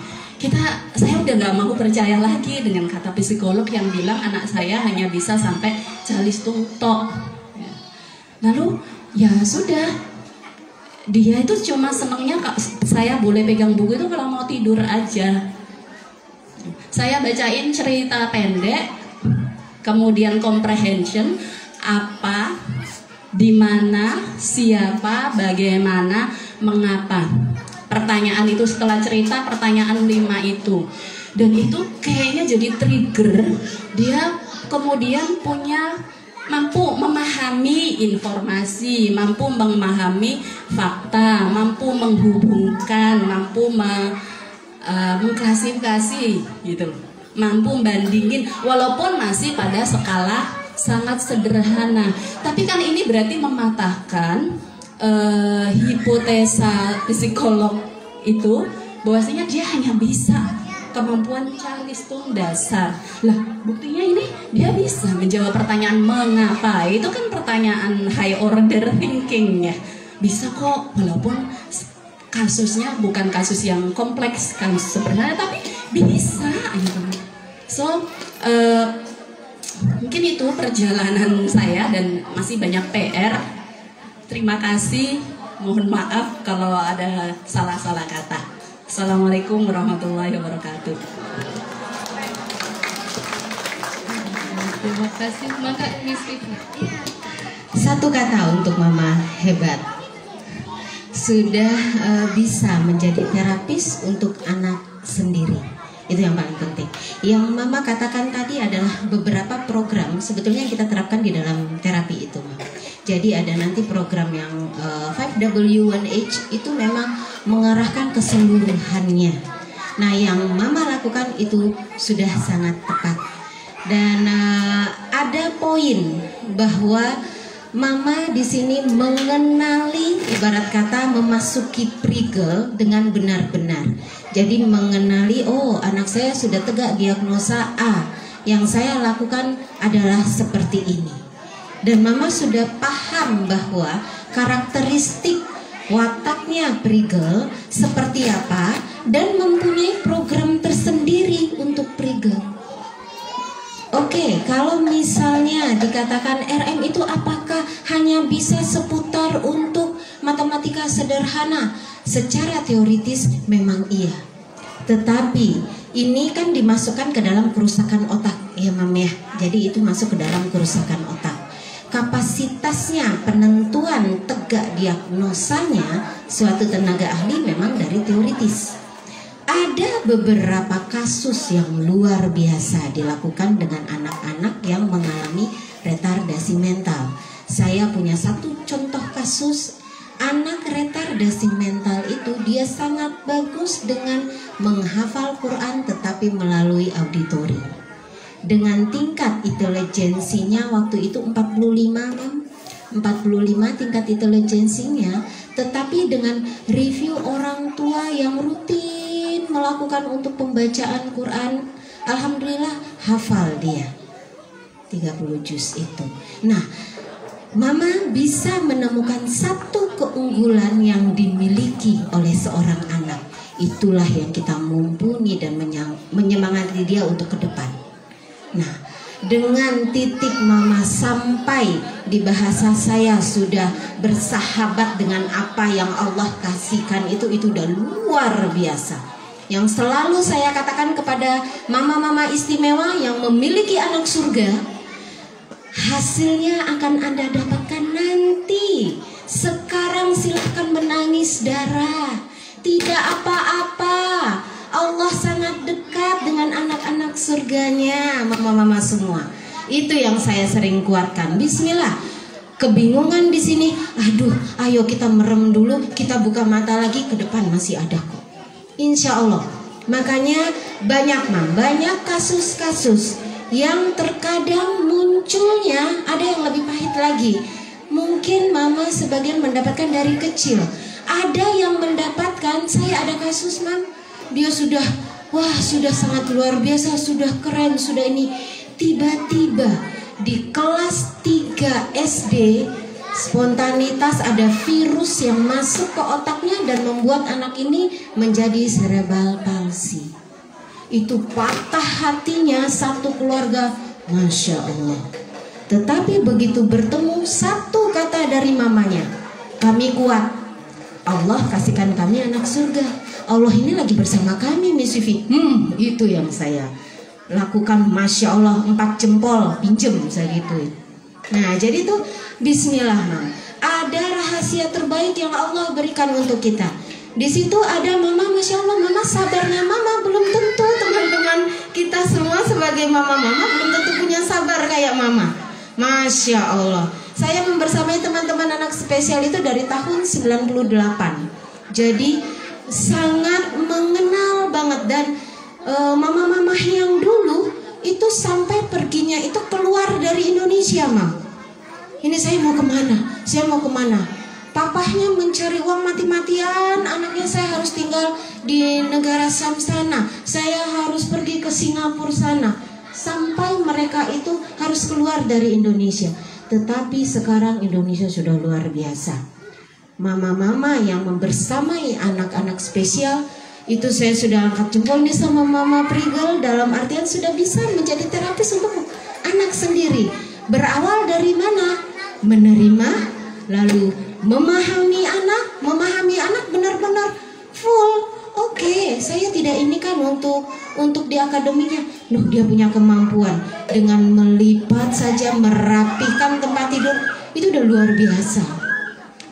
saya udah nggak mau percaya lagi dengan kata psikolog yang bilang anak saya hanya bisa sampai calistung tok. Lalu ya sudah, dia itu cuma senangnya saya boleh pegang buku itu kalau mau tidur aja. Saya bacain cerita pendek, kemudian comprehension apa di mana, siapa, bagaimana, mengapa. Pertanyaan itu setelah cerita pertanyaan 5 itu. Dan itu kayaknya jadi trigger. Dia kemudian mampu memahami informasi, mampu memahami fakta, mampu menghubungkan, mampu mengklasifikasi gitu. Mampu bandingin walaupun masih pada skala sangat sederhana. Tapi kan ini berarti mematahkan hipotesa psikolog itu bahwasanya dia hanya bisa kemampuan Charleston dasar. Lah, buktinya ini dia bisa menjawab pertanyaan mengapa. Itu kan pertanyaan high order thinking ya. Bisa kok walaupun kasusnya bukan kasus yang kompleks, kasus sederhana tapi bisa gitu. So, mungkin itu perjalanan saya dan masih banyak PR. Terima kasih. Mohon maaf kalau ada salah-salah kata. Assalamualaikum warahmatullahi wabarakatuh. Terima kasih, Maka Miss Vivi. Satu kata untuk Mama, hebat. Sudah bisa menjadi terapis untuk anak sendiri. Itu yang paling penting. Yang Mama katakan tadi adalah beberapa program sebetulnya yang kita terapkan di dalam terapi itu, Mama. Jadi ada nanti program yang 5W1H itu memang mengarahkan keseluruhannya. Nah, yang Mama lakukan itu sudah sangat tepat. Dan ada poin bahwa Mama di sini mengenali, ibarat kata memasuki prigel dengan benar-benar. Jadi mengenali, oh anak saya sudah tegak diagnosa A. Yang saya lakukan adalah seperti ini. Dan Mama sudah paham bahwa karakteristik wataknya prigel seperti apa dan mempunyai program tersendiri untuk prigel. Oke, kalau misalnya dikatakan RM itu apakah hanya bisa seputar untuk matematika sederhana? Secara teoritis memang iya. Tetapi ini kan dimasukkan ke dalam kerusakan otak, ya Mam ya. Jadi itu masuk ke dalam kerusakan otak. Kapasitasnya penentuan tegak diagnosanya suatu tenaga ahli memang dari teoritis. Ada beberapa kasus yang luar biasa dilakukan dengan anak-anak yang mengalami retardasi mental. Saya punya satu contoh kasus anak retardasi mental itu dia sangat bagus dengan menghafal Quran tetapi melalui auditori. Dengan tingkat intelijensinya waktu itu 45 tingkat intelijensinya, tetapi dengan review orang tua yang rutin melakukan untuk pembacaan Quran, alhamdulillah hafal dia 30 juz itu. Nah, Mama bisa menemukan satu keunggulan yang dimiliki oleh seorang anak. Itulah yang kita mumpuni dan menyemangati dia untuk ke depan. Nah, dengan titik Mama sampai di bahasa saya sudah bersahabat dengan apa yang Allah kasihkan itu udah luar biasa. Yang selalu saya katakan kepada mama-mama istimewa yang memiliki anak surga, hasilnya akan Anda dapatkan nanti. Sekarang silakan menangis darah, tidak apa-apa. Allah sangat dekat dengan anak-anak surganya, mama-mama semua. Itu yang saya sering kuatkan. Bismillah. Kebingungan di sini, aduh, ayo kita merem dulu, kita buka mata lagi, ke depan masih ada kok. Insya Allah. Makanya banyak kasus-kasus yang terkadang munculnya ada yang lebih pahit lagi. Mungkin Mama sebagian mendapatkan dari kecil. Ada yang mendapatkan, saya ada kasus Mam, dia sudah, wah sudah sangat luar biasa, sudah keren, sudah ini. Tiba-tiba di kelas 3 SD, spontanitas ada virus yang masuk ke otaknya dan membuat anak ini menjadi cerebral palsy. Itu patah hatinya satu keluarga, Masya Allah. Tetapi begitu bertemu satu kata dari mamanya, kami kuat. Allah kasihkan kami anak surga. Allah ini lagi bersama kami, Miss Vivi. Itu yang saya lakukan, Masya Allah, 4 jempol pinjem saya gituin. Nah, jadi tuh bismillah, Mam. Ada rahasia terbaik yang Allah berikan untuk kita. Di situ ada mama, masya Allah, mama sabarnya mama belum tentu teman-teman kita semua sebagai mama-mama belum tentu punya sabar kayak mama. Masya Allah. Saya membersamai teman-teman anak spesial itu dari tahun 98. Jadi sangat mengenal banget dan mama-mama yang dulu itu sampai perginya itu keluar dari Indonesia, Mam. Ini saya mau kemana? Saya mau kemana? Papahnya mencari uang mati-matian, anaknya saya harus tinggal di negara Sam sana, saya harus pergi ke Singapura sana, sampai mereka itu harus keluar dari Indonesia. Tetapi sekarang Indonesia sudah luar biasa. Mama-mama yang membersamai anak-anak spesial itu saya sudah angkat jempol nih sama Mama Prigel, dalam artian sudah bisa menjadi terapis untuk anak sendiri. Berawal dari mana? Menerima, lalu memahami anak benar-benar full. Oke, saya tidak ini kan untuk di akademiknya. Loh, dia punya kemampuan dengan melipat saja, merapikan tempat tidur, itu udah luar biasa.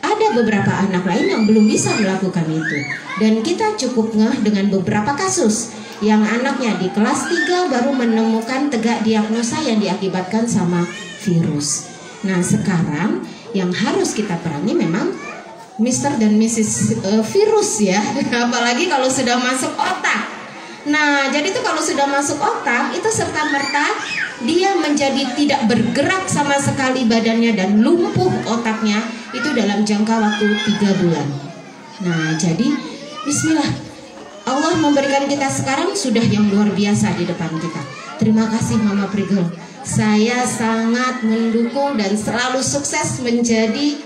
Ada beberapa anak lain yang belum bisa melakukan itu. Dan kita cukup ngeh dengan beberapa kasus yang anaknya di kelas 3 baru menemukan tegak diagnosa yang diakibatkan sama virus. Nah, sekarang yang harus kita perangi memang Mr. dan Mrs. Virus ya. Apalagi kalau sudah masuk otak. Nah, jadi itu kalau sudah masuk otak itu serta-merta dia menjadi tidak bergerak sama sekali badannya dan lumpuh otaknya itu dalam jangka waktu 3 bulan. Nah, jadi bismillah, Allah memberikan kita sekarang sudah yang luar biasa di depan kita. Terima kasih Mama Prigel. Saya sangat mendukung dan selalu sukses menjadi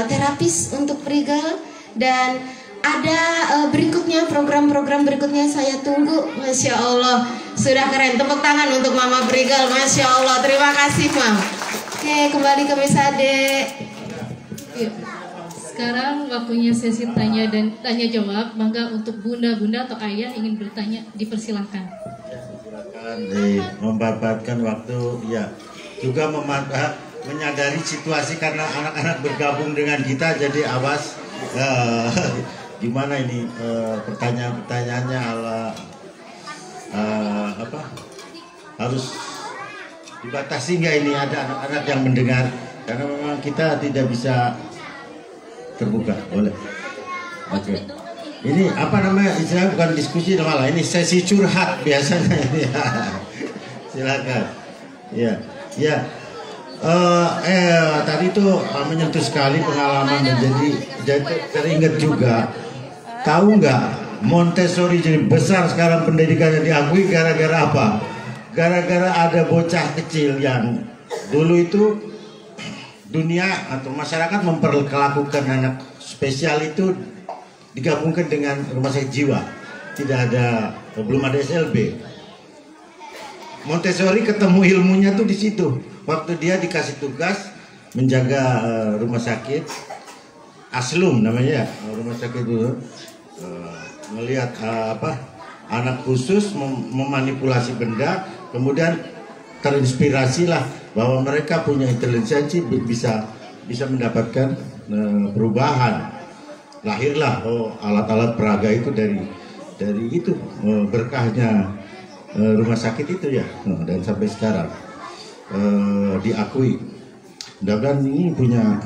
terapis untuk Prigel. Dan ada berikutnya, program-program berikutnya saya tunggu. Masya Allah, sudah keren. Tepuk tangan untuk Mama Prigel. Masya Allah, terima kasih Mam. Oke, kembali ke Miss Ade. Sekarang waktunya sesi tanya dan tanya jawab. Maka untuk bunda-bunda atau ayah ingin bertanya, dipersilahkan. Memanfaatkan waktu, ya, juga menyadari situasi karena anak-anak bergabung dengan kita, jadi awas gimana ini pertanyaan-pertanyaannya harus dibatasi nggak ini, ada anak-anak yang mendengar, karena memang kita tidak bisa terbuka. Boleh? Oke. Ini apa namanya, istilahnya bukan diskusi malah ini sesi curhat biasanya ini. Silakan. Ya, ya. Tadi itu menyentuh sekali pengalaman dan jadi teringat juga. Tahu nggak Montessori jadi besar sekarang pendidikannya diakui gara-gara apa? Gara-gara ada bocah kecil yang dulu itu dunia atau masyarakat memperlakukan anak spesial itu digabungkan dengan rumah sakit jiwa, belum ada SLB. Montessori ketemu ilmunya tuh di situ. Waktu dia dikasih tugas menjaga rumah sakit Aslum namanya, rumah sakit dulu, melihat anak khusus memanipulasi benda, kemudian terinspirasilah bahwa mereka punya intelijensi, bisa mendapatkan perubahan. Lahirlah alat-alat peraga itu dari itu, berkahnya rumah sakit itu ya, dan sampai sekarang diakui. Mudah-mudahan ini punya.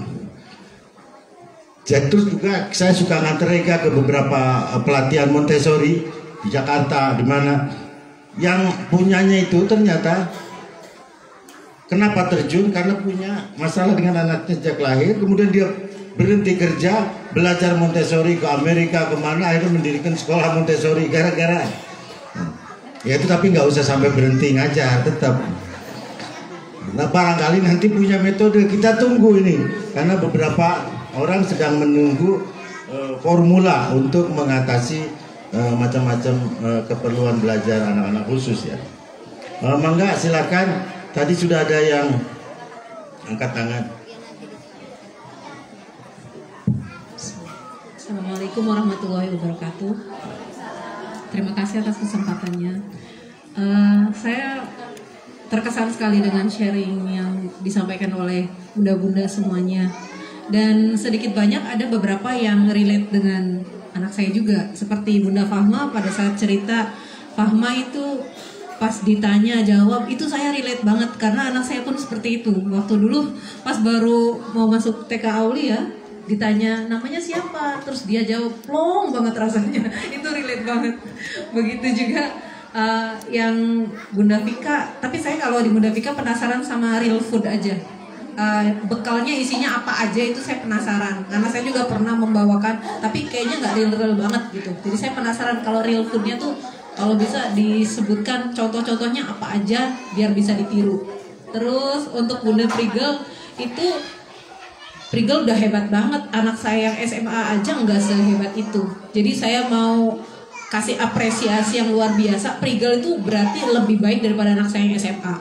Dan terus juga saya suka nganter Eka ke beberapa pelatihan Montessori di Jakarta, di mana yang punyanya itu ternyata kenapa terjun, karena punya masalah dengan anaknya sejak lahir, kemudian dia berhenti kerja, belajar Montessori ke Amerika, kemana, akhirnya mendirikan sekolah Montessori gara-gara ya itu. Tapi nggak usah sampai berhenti ngajar, tetap. Nah, barangkali nanti punya metode, kita tunggu ini, karena beberapa orang sedang menunggu formula untuk mengatasi macam-macam keperluan belajar anak-anak khusus ya. Mangga silakan, tadi sudah ada yang angkat tangan. Assalamualaikum warahmatullahi wabarakatuh. Terima kasih atas kesempatannya. Saya terkesan sekali dengan sharing yang disampaikan oleh bunda-bunda semuanya. Dan sedikit banyak ada beberapa yang relate dengan anak saya juga. Seperti Bunda Fahma pada saat cerita Fahma itu pas ditanya jawab, itu saya relate banget karena anak saya pun seperti itu. Waktu dulu pas baru mau masuk TK Auli ya, ditanya namanya siapa, terus dia jawab plong banget rasanya. Itu relate banget. Begitu juga yang Bunda Vika, tapi saya kalau di Bunda Vika penasaran sama real food aja. Bekalnya isinya apa aja itu saya penasaran, karena saya juga pernah membawakan, tapi kayaknya nggak real banget gitu. Jadi saya penasaran kalau real foodnya tuh kalau bisa disebutkan contoh-contohnya apa aja biar bisa ditiru. Terus untuk Bunda Prigel itu, Prigel udah hebat banget, anak saya yang SMA aja nggak sehebat itu. Jadi saya mau kasih apresiasi yang luar biasa. Prigel itu berarti lebih baik daripada anak saya yang SMA.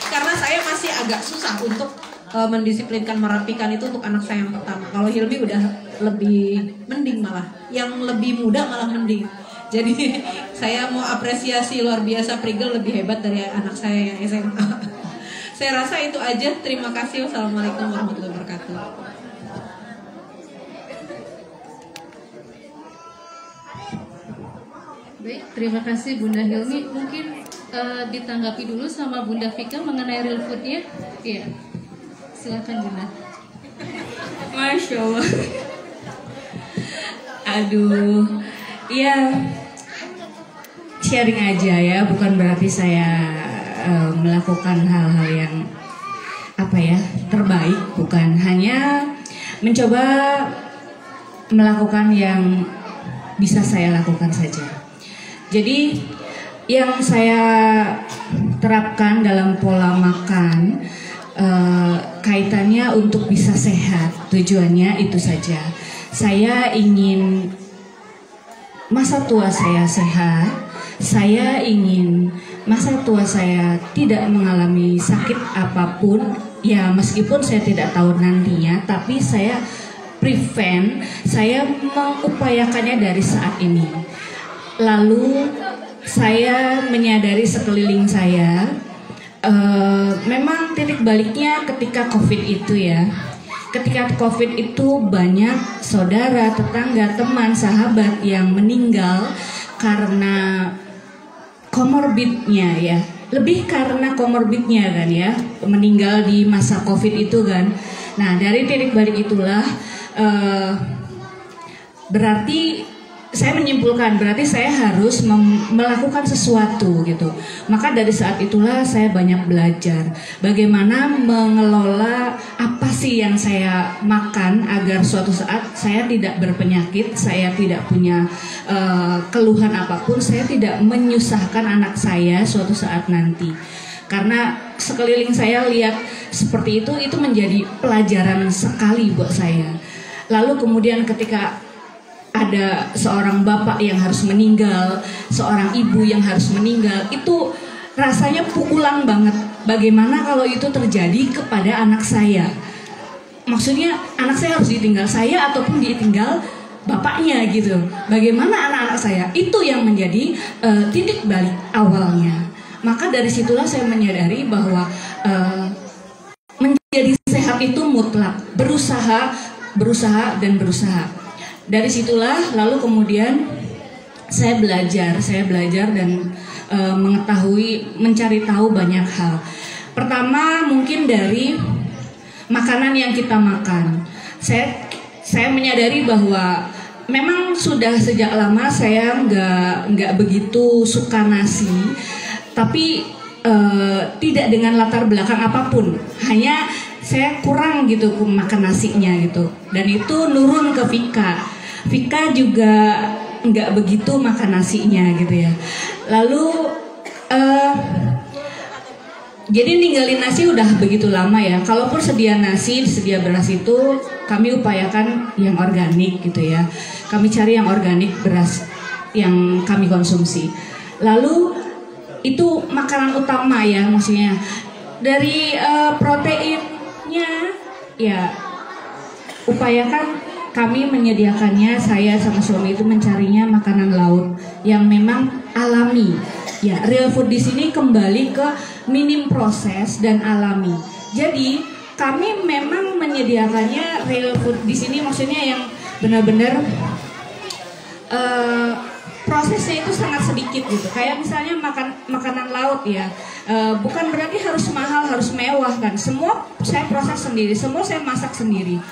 Karena saya masih agak susah untuk mendisiplinkan, merapikan itu untuk anak saya yang pertama. Kalau Hilmi udah lebih mending, malah yang lebih muda malah mending. Jadi saya mau apresiasi luar biasa, Prigel lebih hebat dari anak saya yang SMA. Saya rasa itu aja. Terima kasih. Wassalamualaikum warahmatullahi wabarakatuh. Baik, terima kasih Bunda Hilmi. Mungkin ditanggapi dulu sama Bunda Vika mengenai real foodnya. Iya, silakan Bunda. Masya Allah. Aduh, ya sharing aja ya, bukan berarti saya melakukan hal-hal yang terbaik, bukan, hanya mencoba melakukan yang bisa saya lakukan saja. Jadi yang saya terapkan dalam pola makan kaitannya untuk bisa sehat, tujuannya itu saja. Saya ingin masa tua saya sehat, saya ingin masa tua saya tidak mengalami sakit apapun, ya meskipun saya tidak tahu nantinya, tapi saya prevent, saya mengupayakannya dari saat ini. Lalu saya menyadari sekeliling saya, memang titik baliknya ketika COVID itu ya. Ketika COVID itu banyak saudara, tetangga, teman, sahabat yang meninggal karena komorbidnya ya. Lebih karena komorbidnya kan ya, meninggal di masa COVID itu kan. Nah dari titik balik itulah berarti saya menyimpulkan berarti saya harus melakukan sesuatu gitu. Maka dari saat itulah saya banyak belajar bagaimana mengelola apa sih yang saya makan agar suatu saat saya tidak berpenyakit, saya tidak punya keluhan apapun, saya tidak menyusahkan anak saya suatu saat nanti. Karena sekeliling saya lihat seperti itu menjadi pelajaran sekali buat saya. Lalu kemudian ketika ada seorang bapak yang harus meninggal, seorang ibu yang harus meninggal, itu rasanya pukulan banget. Bagaimana kalau itu terjadi kepada anak saya? Maksudnya anak saya harus ditinggal saya ataupun ditinggal bapaknya gitu. Bagaimana anak-anak saya? Itu yang menjadi titik balik awalnya. Maka dari situlah saya menyadari bahwa menjadi sehat itu mutlak, berusaha dan berusaha. Dari situlah lalu kemudian saya belajar dan mencari tahu banyak hal. Pertama mungkin dari makanan yang kita makan. Saya menyadari bahwa memang sudah sejak lama saya nggak begitu suka nasi, tapi tidak dengan latar belakang apapun, hanya saya kurang gitu makan nasinya gitu. Dan itu nurun ke Vika juga nggak begitu makan nasinya gitu ya. Lalu jadi ninggalin nasi udah begitu lama ya. Kalaupun sedia nasi, sedia beras itu kami upayakan yang organik gitu ya. Kami cari yang organik, beras yang kami konsumsi. Lalu itu makanan utama ya, maksudnya dari proteinnya ya upayakan kami menyediakannya. Saya sama suami itu mencarinya makanan laut yang memang alami. Ya, real food di sini kembali ke minim proses dan alami. Jadi kami memang menyediakannya real food di sini, maksudnya yang benar-benar prosesnya itu sangat sedikit gitu. Kayak misalnya makanan laut ya, bukan berarti harus mahal, harus mewah kan. Semua saya proses sendiri, semua saya masak sendiri.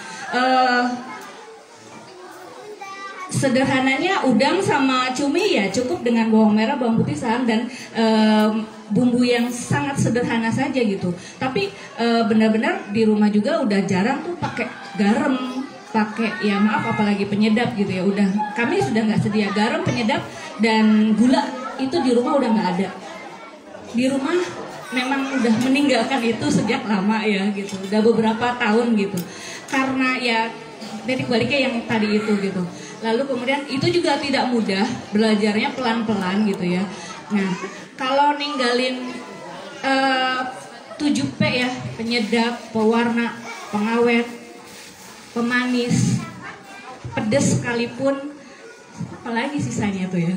Sederhananya udang sama cumi ya cukup dengan bawang merah, bawang putih, saham dan bumbu yang sangat sederhana saja gitu. Tapi benar-benar di rumah juga udah jarang tuh pakai garam, pakai ya maaf apalagi penyedap gitu ya. Udah kami sudah nggak sedia garam, penyedap dan gula itu di rumah udah nggak ada. Di rumah memang udah meninggalkan itu sejak lama ya gitu. Udah beberapa tahun gitu. Karena ya titik baliknya yang tadi itu gitu. Lalu kemudian itu juga tidak mudah, belajarnya pelan-pelan gitu ya. Nah, kalau ninggalin 7P ya, penyedap, pewarna, pengawet, pemanis, pedas sekalipun, apalagi sisanya tuh ya.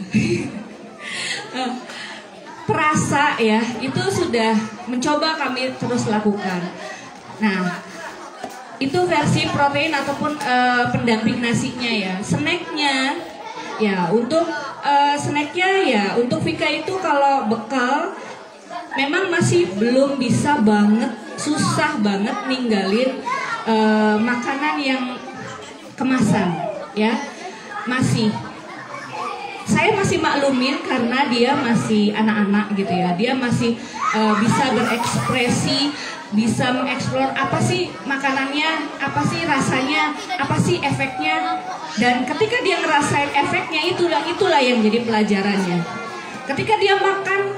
Perasa ya, itu sudah mencoba kami terus lakukan. Nah, itu versi protein ataupun pendamping nasinya ya. Snacknya ya untuk snacknya ya untuk Vika itu kalau bekal memang masih belum bisa banget, susah banget ninggalin makanan yang kemasan ya. Saya masih maklumin karena dia masih anak-anak gitu ya. Dia masih bisa berekspresi, bisa mengeksplor apa sih makanannya, apa sih rasanya, apa sih efeknya. Dan ketika dia ngerasain efeknya itulah yang jadi pelajarannya. Ketika dia makan,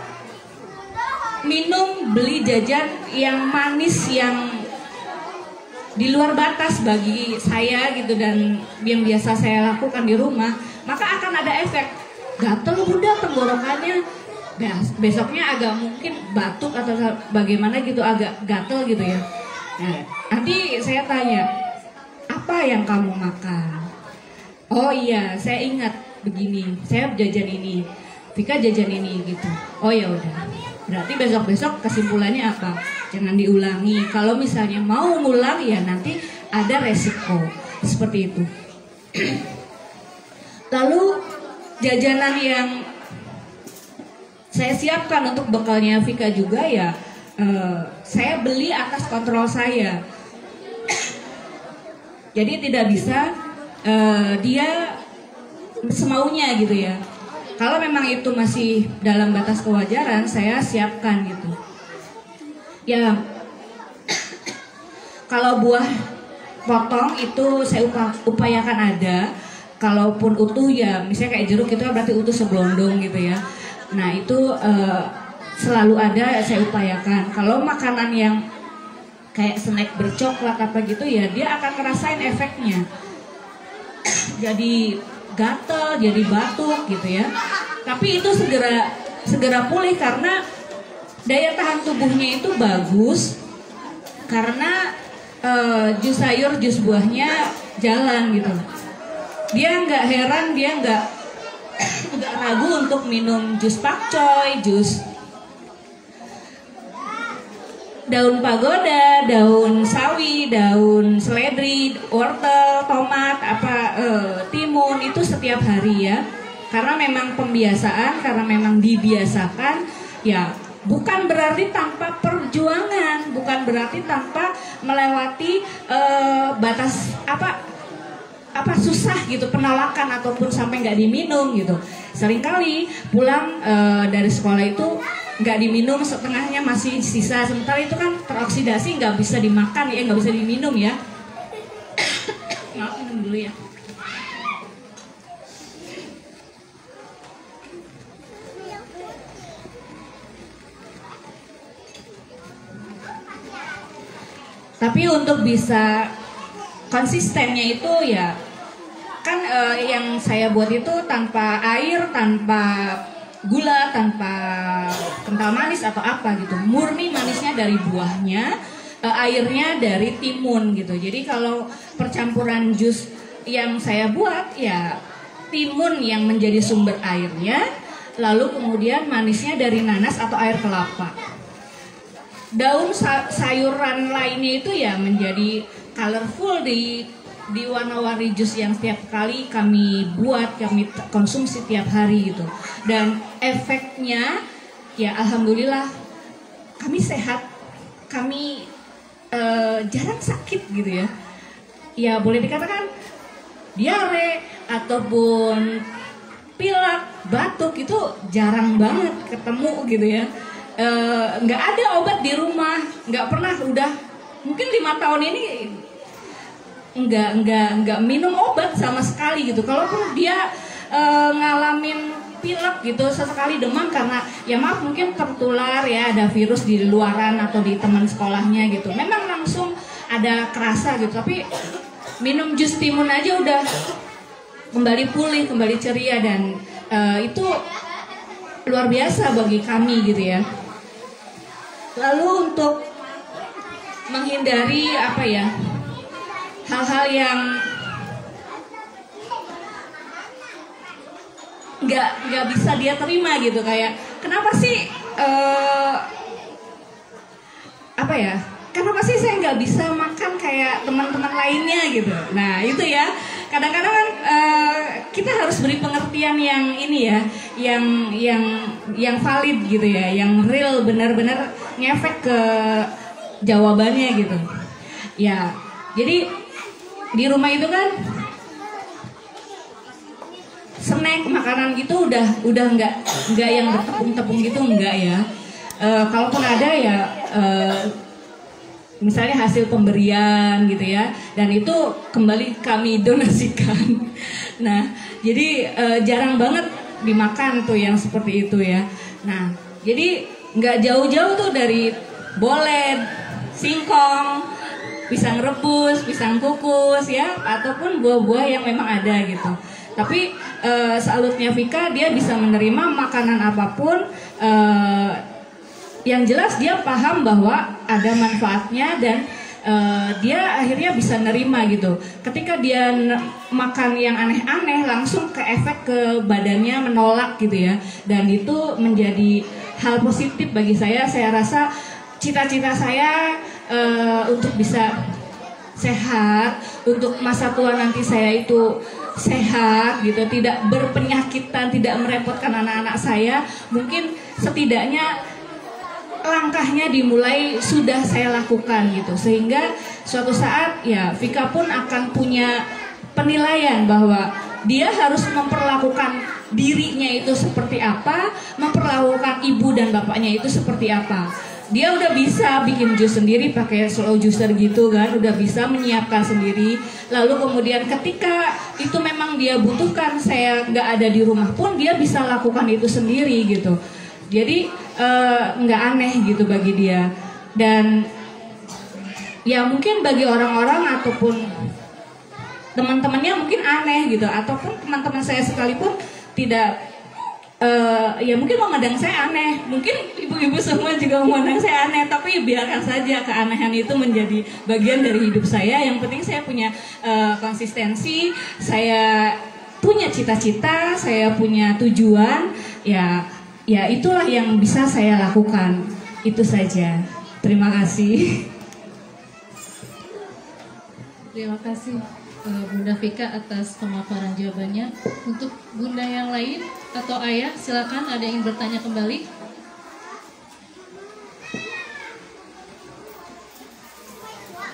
minum, beli jajan yang manis yang di luar batas bagi saya gitu dan yang biasa saya lakukan di rumah, maka akan ada efek gatel udah tenggorokannya. Nah, besoknya agak mungkin batuk atau bagaimana gitu, agak gatel gitu ya. Nah, nanti saya tanya, apa yang kamu makan? Oh iya, saya ingat begini, saya jajan ini, Vika jajan ini gitu. Oh ya udah, berarti besok-besok kesimpulannya apa? Jangan diulangi. Kalau misalnya mau ngulang ya nanti ada resiko seperti itu. Lalu jajanan yang saya siapkan untuk bekalnya Vika juga ya, saya beli atas kontrol saya. Jadi tidak bisa dia semaunya gitu ya. Kalau memang itu masih dalam batas kewajaran, saya siapkan gitu. Ya, kalau buah potong itu saya upayakan ada. Kalaupun utuh ya, misalnya kayak jeruk itu berarti utuh seblondong gitu ya. Nah itu selalu ada, saya upayakan. Kalau makanan yang kayak snack bercoklat apa gitu ya, dia akan ngerasain efeknya. Jadi gatel, jadi batuk gitu ya. Tapi itu segera pulih karena daya tahan tubuhnya itu bagus. Karena jus sayur, jus buahnya jalan gitu. Dia nggak heran, dia nggak ragu untuk minum jus pakcoy, jus daun pagoda, daun sawi, daun seledri, wortel, tomat, timun itu setiap hari ya. Karena memang pembiasaan, karena memang dibiasakan ya. Bukan berarti tanpa perjuangan, bukan berarti tanpa melewati batas susah gitu, penolakan ataupun sampai nggak diminum gitu. Seringkali pulang dari sekolah itu nggak diminum, setengahnya masih sisa, sementara itu kan teroksidasi, nggak bisa dimakan ya, nggak bisa diminum ya. Maaf, minum dulu ya. Tapi untuk bisa konsistennya itu ya kan yang saya buat itu tanpa air, tanpa gula, tanpa kental manis atau apa gitu. Murni manisnya dari buahnya, airnya dari timun gitu. Jadi kalau percampuran jus yang saya buat ya timun yang menjadi sumber airnya, lalu kemudian manisnya dari nanas atau air kelapa. Daun sayuran lainnya itu ya menjadi colorful di warna-warni jus yang setiap kali kami buat, kami konsumsi tiap hari gitu. Dan efeknya ya alhamdulillah kami sehat, kami jarang sakit gitu ya. Ya boleh dikatakan diare ataupun pilek, batuk itu jarang banget ketemu gitu ya. Nggak ada obat di rumah, nggak pernah, udah mungkin 5 tahun ini nggak minum obat sama sekali gitu. Kalaupun dia ngalamin pilek gitu, sesekali demam karena ya maaf mungkin tertular ya, ada virus di luaran atau di teman sekolahnya gitu, memang langsung ada kerasa gitu, tapi minum jus timun aja udah kembali pulih, kembali ceria, dan itu luar biasa bagi kami gitu ya. Lalu untuk menghindari apa ya, hal-hal yang nggak bisa dia terima gitu, kayak kenapa sih apa ya, kenapa sih saya nggak bisa makan kayak teman-teman lainnya gitu. Nah itu ya, kadang-kadang kan kita harus beri pengertian yang ini ya, yang valid gitu ya, yang real, benar-benar ngefek ke jawabannya gitu. Ya, jadi di rumah itu kan snack makanan gitu udah nggak yang bertepung-tepung gitu, enggak ya. Kalaupun ada ya misalnya hasil pemberian gitu ya, dan itu kembali kami donasikan. Nah jadi jarang banget dimakan tuh yang seperti itu ya. Nah jadi nggak jauh-jauh tuh dari bolet, singkong, pisang rebus, pisang kukus ya, ataupun buah-buah yang memang ada gitu. Tapi salutnya Vika, dia bisa menerima makanan apapun, yang jelas dia paham bahwa ada manfaatnya, dan dia akhirnya bisa nerima gitu. Ketika dia makan yang aneh-aneh, langsung ke efek ke badannya, menolak gitu ya. Dan itu menjadi hal positif bagi saya. Saya rasa cita-cita saya untuk bisa sehat, untuk masa tua nanti saya itu sehat gitu, tidak berpenyakitan, tidak merepotkan anak-anak saya. Mungkin setidaknya langkahnya dimulai sudah saya lakukan gitu, sehingga suatu saat ya Vika pun akan punya penilaian bahwa dia harus memperlakukan dirinya itu seperti apa, memperlakukan ibu dan bapaknya itu seperti apa. Dia udah bisa bikin jus sendiri pakai slow juicer gitu kan, udah bisa menyiapkan sendiri. Lalu kemudian ketika itu memang dia butuhkan, saya nggak ada di rumah pun dia bisa lakukan itu sendiri gitu. Jadi nggak aneh gitu bagi dia. Dan ya mungkin bagi orang-orang ataupun teman-temannya mungkin aneh gitu, ataupun teman-teman saya sekalipun tidak ya mungkin memandang saya aneh, mungkin ibu-ibu semua juga memandang saya aneh, tapi biarkan saja keanehan itu menjadi bagian dari hidup saya. Yang penting saya punya konsistensi, saya punya cita-cita, saya punya tujuan, ya itulah yang bisa saya lakukan. Itu saja. Terima kasih. Terima kasih Bunda Vika atas pemaparan jawabannya. Untuk Bunda yang lain atau Ayah, silakan, ada yang ingin bertanya kembali?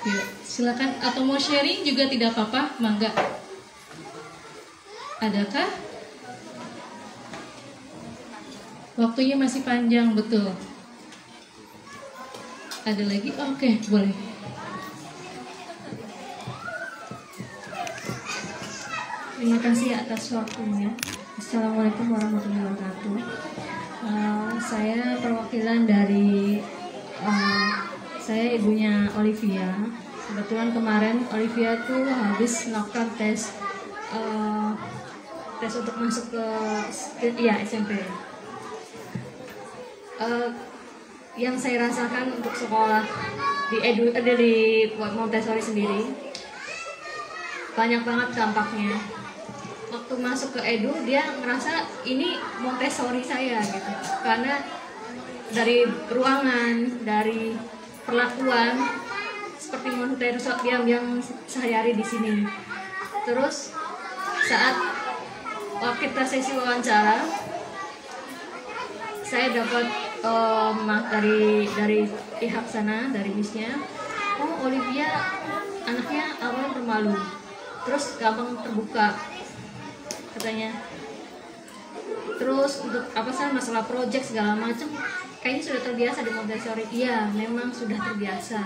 Ya, silakan, atau mau sharing juga tidak apa-apa, mangga. Adakah? Waktunya masih panjang, betul. Ada lagi? Oke, boleh. Terima kasih atas waktunya. Assalamualaikum warahmatullahi wabarakatuh. Saya perwakilan dari saya ibunya Olivia. Kebetulan kemarin Olivia tuh habis melakukan tes untuk masuk ke SMP. Yang saya rasakan untuk sekolah di Montessori sendiri, banyak banget dampaknya. waktu masuk ke Edu dia ngerasa ini Montessori saya gitu, karena dari ruangan, dari perlakuan seperti Montessori yang sehari-hari di sini. Terus saat kita sesi wawancara, saya dapat dari pihak sana, dari misnya, oh Olivia anaknya awalnya pemalu, terus gampang terbuka katanya. Terus untuk apa sih masalah project segala macam, kayaknya sudah terbiasa di Montessori. Iya, memang sudah terbiasa.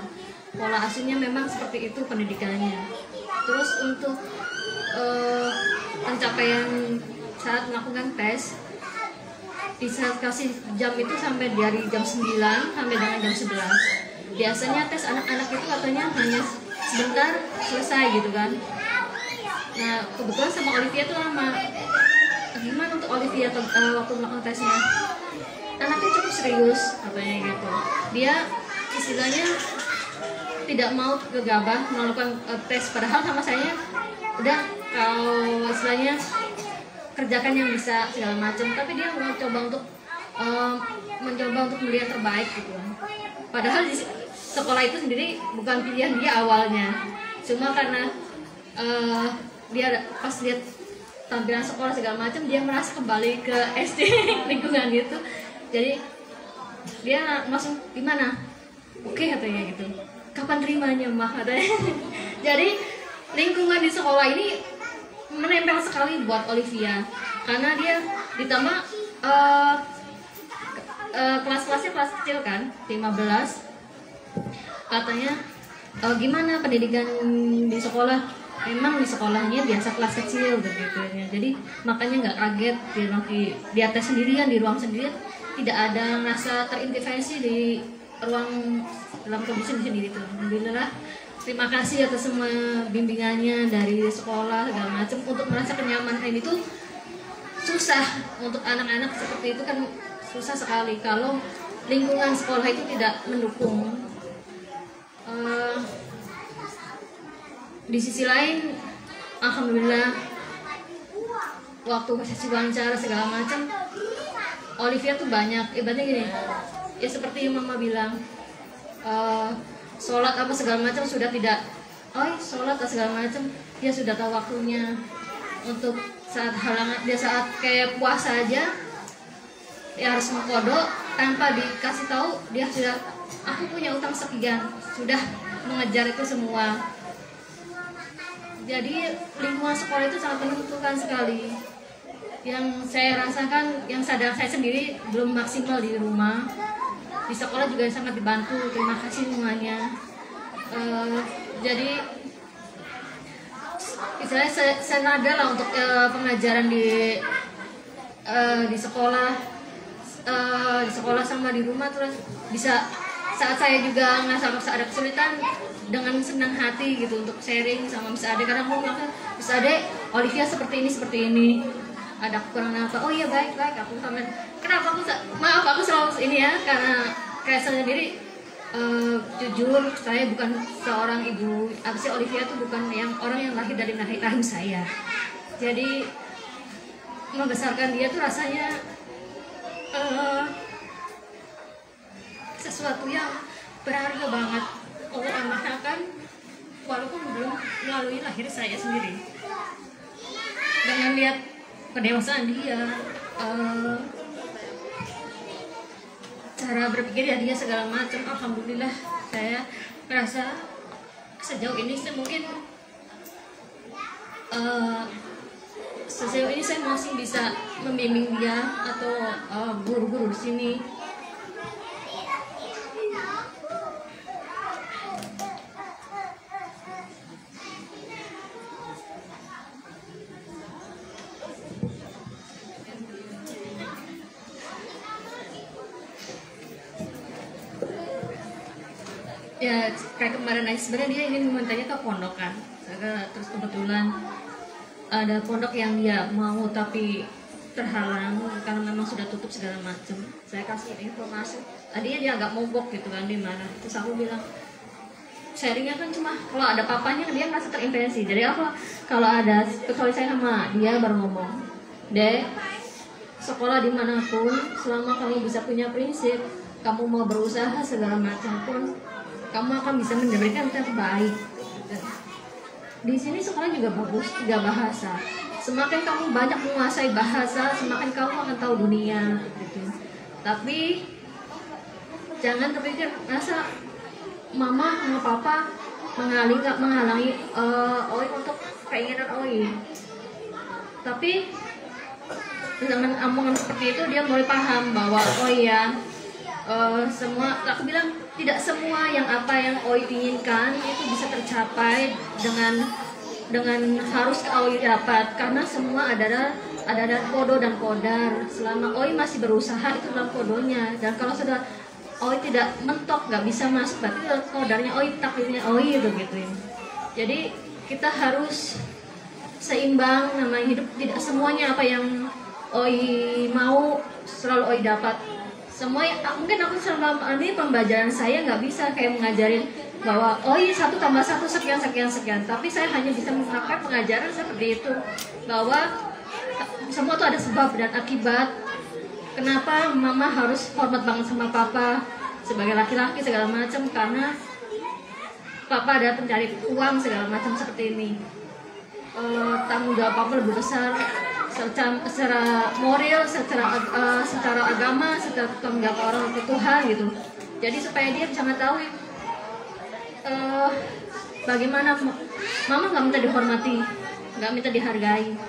Pola asuhnya memang seperti itu pendidikannya. Terus untuk pencapaian saat melakukan tes, bisa kasih jam itu sampai dari jam 9 sampai dengan jam 11. Biasanya tes anak-anak itu katanya hanya sebentar selesai gitu kan. Nah kebetulan sama Olivia tuh lama. Gimana untuk Olivia waktu melakukan tesnya? Anaknya cukup serius katanya gitu. Dia istilahnya tidak mau gegabah melakukan tes, padahal sama saya udah kalau istilahnya kerjakan yang bisa segala macam, tapi dia mau coba untuk mencoba untuk melihat terbaik gitu. Padahal di sekolah itu sendiri bukan pilihan dia awalnya, cuma karena dia pas lihat tampilan sekolah segala macam, dia merasa kembali ke SD lingkungan gitu. Jadi dia langsung gimana? Oke katanya gitu. Kapan terimanya mah katanya. Jadi lingkungan di sekolah ini menempel sekali buat Olivia, karena dia ditambah kelas-kelasnya kelas kecil kan, 15. Katanya gimana pendidikan di sekolah? Memang di sekolahnya biasa kelas kecil begitu ya. Jadi makanya nggak kaget dia tes sendirian di ruang sendirian, tidak ada rasa terintervensi di ruang dalam kondisi sendiri itu. Alhamdulillah, terima kasih atas semua bimbingannya dari sekolah segala macam untuk merasa kenyamanan itu susah untuk anak-anak seperti itu kan, susah sekali kalau lingkungan sekolah itu tidak mendukung. Di sisi lain, alhamdulillah waktu sesi wawancara segala macam, Olivia tuh banyak ibaratnya gini ya, seperti yang mama bilang, sholat apa segala macam sudah tidak, sholat atau segala macam dia sudah tahu waktunya. Untuk saat halangan dia, saat kayak puasa aja dia harus mengkodok tanpa dikasih tahu, dia sudah, aku punya utang sekian, sudah mengejar itu semua. Jadi lingkungan sekolah itu sangat menentukan sekali. Yang saya rasakan, yang sadar saya sendiri belum maksimal di rumah, di sekolah juga sangat dibantu. Terima kasih semuanya. Jadi istilahnya senada lah untuk pengajaran di sekolah, sama di rumah. Terus bisa saat saya juga ngerasa ada kesulitan, dengan senang hati gitu untuk sharing sama Miss Ade. Kadang aku bilang, Miss Ade, Olivia seperti ini, ada kekurangan apa? Oh iya baik, aku komen. Kenapa maaf aku selalu ini ya, karena kayak saya sendiri jujur, saya bukan seorang ibu. Abisnya Olivia tuh bukan orang yang lahir dari rahim saya. Jadi membesarkan dia tuh rasanya sesuatu yang berharga banget. Allah amanahkan walaupun belum melalui lahir saya sendiri. Dengan lihat kedewasaan dia, cara berpikir dia segala macam, alhamdulillah saya merasa sejauh ini saya mungkin sejauh ini saya masih bisa membimbing dia atau guru-guru di sini. Ya kayak kemarin aja sebenarnya dia ingin memintanya ke pondok kan, terus kebetulan ada pondok yang dia mau tapi terhalang karena memang sudah tutup segala macam. Saya kasih informasi, tadinya dia agak mogok gitu kan di mana, terus aku bilang sharingnya kan cuma kalau ada papanya dia ngerasa terintervensi. Jadi apa? Kalau saya sama dia baru ngomong, Dek, sekolah dimanapun, selama kamu bisa punya prinsip, kamu mau berusaha segala macam pun, kamu akan bisa memberikan yang terbaik. Di sini sekolah juga bagus, juga bahasa. Semakin kamu banyak menguasai bahasa, semakin kamu akan tahu dunia. Gitu. Tapi jangan terpikir rasa mama sama papa menghalangi Oi untuk keinginan Oi. Tapi dengan omongan seperti itu dia mulai paham bahwa oh ya semua, aku bilang tidak semua yang apa yang Oi inginkan itu bisa tercapai dengan harus Oi dapat, karena semua ada kodo dan kodar. Selama Oi masih berusaha itu dalam kodonya, dan kalau sudah Oi tidak mentok, nggak bisa masuk, berarti kodarnya Oi, takdirnya Oi begitu ya. Jadi kita harus seimbang, namanya hidup tidak semuanya apa yang Oi mau selalu Oi dapat. Semua mungkin aku selama ini pembelajaran saya nggak bisa kayak mengajarin bahwa Oi 1 + 1 sekian, tapi saya hanya bisa mengungkapkan pengajaran seperti itu, bahwa semua itu ada sebab dan akibat. Kenapa mama harus hormat banget sama papa sebagai laki-laki segala macam, karena papa ada pencari uang segala macam seperti ini. Tanggung jawab papa lebih besar secara moral, secara agama, secara tanggung jawab orang ke Tuhan gitu. Jadi supaya dia bisa mengetahui bagaimana mama nggak minta dihormati, nggak minta dihargai.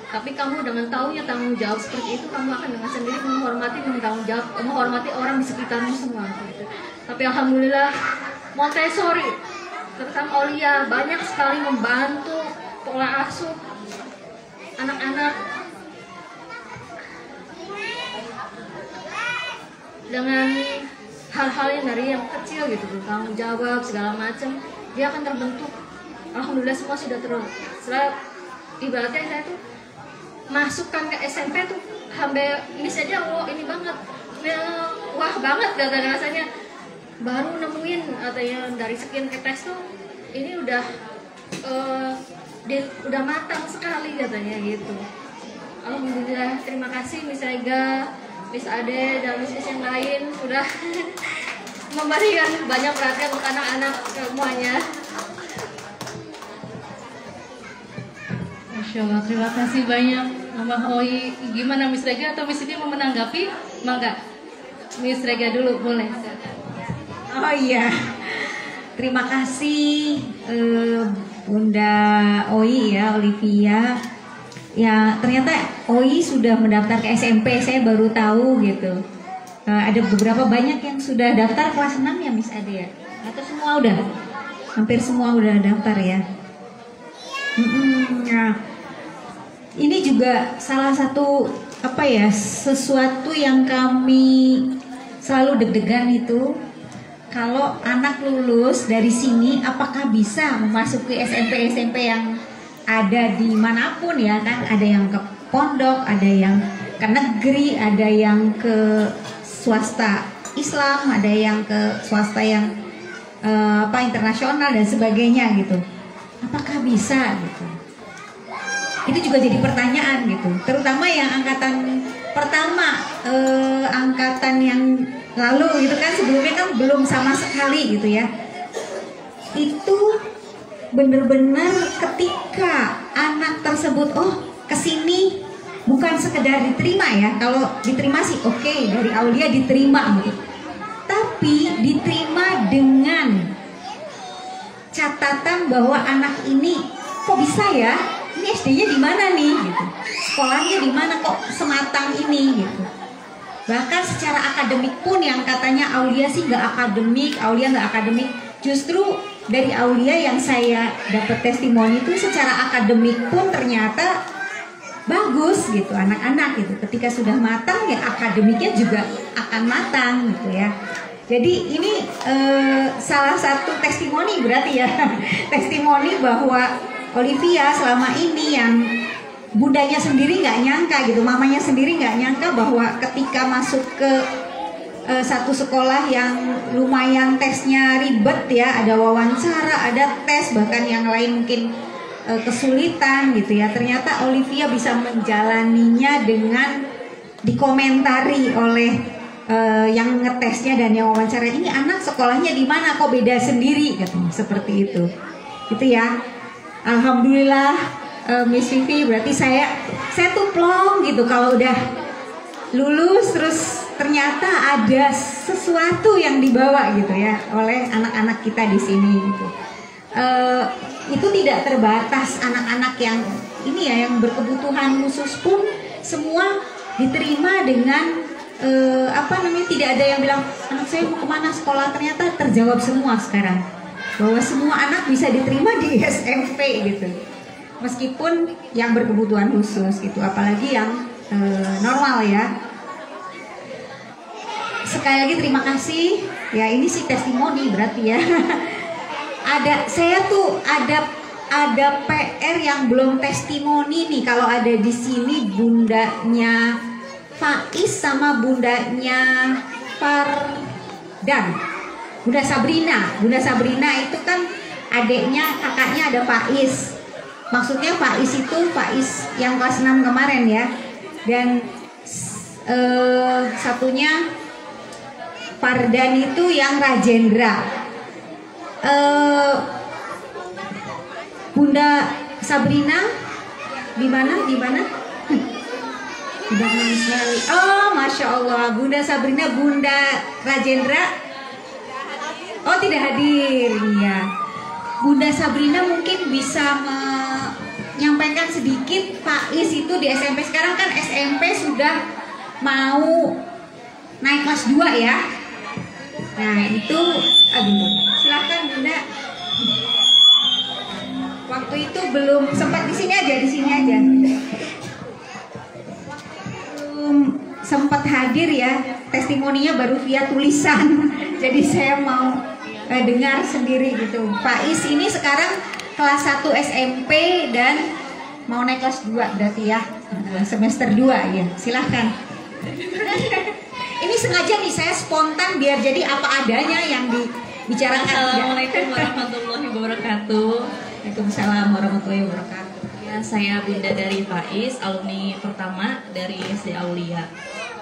Tapi kamu dengan tahunya tanggung jawab seperti itu, kamu akan dengan sendiri menghormati orang di sekitarmu semua. Gitu. Tapi alhamdulillah Montessori, terutama Aulia, banyak sekali membantu pola asuh anak-anak dengan hal-hal yang dari yang kecil gitu, tanggung jawab segala macam, dia akan terbentuk. Alhamdulillah semua sudah ibaratnya saya tuh masukkan ke SMP tuh hampir ini saja ini banget, wah banget katanya, rasanya baru nemuin katanya dari sekian tes tuh ini udah udah matang sekali katanya gitu. Alhamdulillah, terima kasih Miss Ega, Miss Ade dan Miss yang lain sudah memberikan banyak perhatian untuk anak-anak semuanya. Masya Allah, terima kasih banyak Mama Oi. Gimana Miss Rega atau Miss ini mau menanggapi? Mangga Miss Rega dulu, boleh. Oh iya, terima kasih Bunda Oi ya, Olivia. Ya ternyata Oi sudah mendaftar ke SMP, saya baru tahu gitu. Ada beberapa banyak yang sudah daftar kelas 6 ya Miss Ade ya? Atau semua udah? Hampir semua udah daftar ya? Nah, ini juga salah satu sesuatu yang kami selalu deg-degan itu, kalau anak lulus dari sini apakah bisa memasuki SMP yang ada di manapun ya kan, ada yang ke pondok, ada yang ke negeri, ada yang ke swasta Islam, ada yang ke swasta yang internasional dan sebagainya gitu. Apakah bisa gitu? Itu juga jadi pertanyaan gitu. Terutama yang angkatan pertama, angkatan yang lalu gitu kan, sebelumnya kan belum sama sekali gitu ya. Itu bener-bener ketika anak tersebut kesini bukan sekedar diterima ya. Kalau diterima sih oke, dari Aulia diterima gitu. Tapi diterima dengan catatan bahwa anak ini kok bisa ya, ini SD-nya di mana nih gitu, sekolahnya di mana kok sematang ini gitu. Bahkan secara akademik pun yang katanya Aulia sih nggak akademik, Aulia nggak akademik, justru dari Aulia yang saya dapat testimoni itu secara akademik pun ternyata bagus gitu anak-anak gitu. Ketika sudah matang ya akademiknya juga akan matang gitu ya. Jadi ini salah satu testimoni berarti ya, testimoni bahwa Olivia selama ini yang bundanya sendiri nggak nyangka gitu, mamanya sendiri nggak nyangka bahwa ketika masuk ke satu sekolah yang lumayan tesnya ribet ya, ada wawancara, ada tes, bahkan yang lain mungkin kesulitan gitu ya. Ternyata Olivia bisa menjalaninya dengan dikomentari oleh yang ngetesnya dan yang wawancara, ini anak sekolahnya di mana kok beda sendiri katanya, seperti itu. Gitu ya. Alhamdulillah Miss Vivi, berarti saya tuh plong gitu kalau udah lulus terus ternyata ada sesuatu yang dibawa gitu ya oleh anak-anak kita di sini gitu. Itu tidak terbatas anak-anak yang ini ya, yang berkebutuhan khusus pun semua diterima dengan tidak ada yang bilang anak saya mau kemana sekolah, ternyata terjawab semua sekarang bahwa semua anak bisa diterima di SMP gitu, meskipun yang berkebutuhan khusus gitu, apalagi yang normal ya. Sekali lagi terima kasih ya, ini sih testimoni berarti ya. Saya tuh ada PR yang belum testimoni nih. Kalau ada di sini bundanya Faiz sama bundanya Fardan, Bunda Sabrina itu kan adiknya, kakaknya ada Faiz. Maksudnya Faiz itu Faiz yang kelas 6 kemarin ya. Dan satunya Fardan itu yang Rajendra. Bunda Sabrina di mana? Oh, Masya Allah, Bunda Sabrina, Bunda Rajendra. Oh, tidak hadir. Iya. Bunda Sabrina mungkin bisa menyampaikan sedikit Faiz itu di SMP. Sekarang kan SMP sudah mau naik kelas 2 ya. Nah, itu silahkan Bunda. Waktu itu belum sempat di sini aja. Belum sempat hadir ya. Testimoninya baru via tulisan. Jadi saya mau dengar sendiri gitu. Faiz ini sekarang kelas 1 SMP dan mau naik kelas 2 berarti ya. Semester 2 ya. Silahkan. Ini sengaja nih saya spontan biar jadi apa adanya yang dibicarakan. Assalamualaikum warahmatullahi wabarakatuh. Waalaikumsalam warahmatullahi wabarakatuh. Ya, saya Bunda dari Faiz, alumni pertama dari SD Aulia.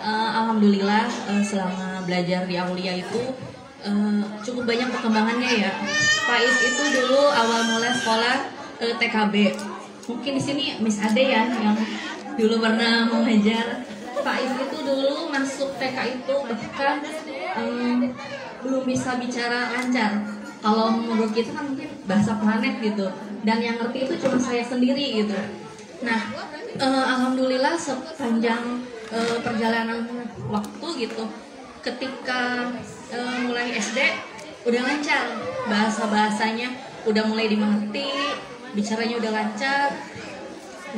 Alhamdulillah selama belajar di Aulia itu cukup banyak perkembangannya ya. Faiz itu dulu awal mulai sekolah TKB. Mungkin di sini Miss Ade ya yang dulu pernah mengajar. Faiz itu dulu masuk TK itu bahkan belum bisa bicara lancar. Kalau menurut kita kan mungkin bahasa planet gitu, dan yang ngerti itu cuma saya sendiri gitu. Nah, alhamdulillah sepanjang perjalanan waktu gitu, ketika mulai SD udah lancar, bahasanya udah mulai dimengerti, bicaranya udah lancar.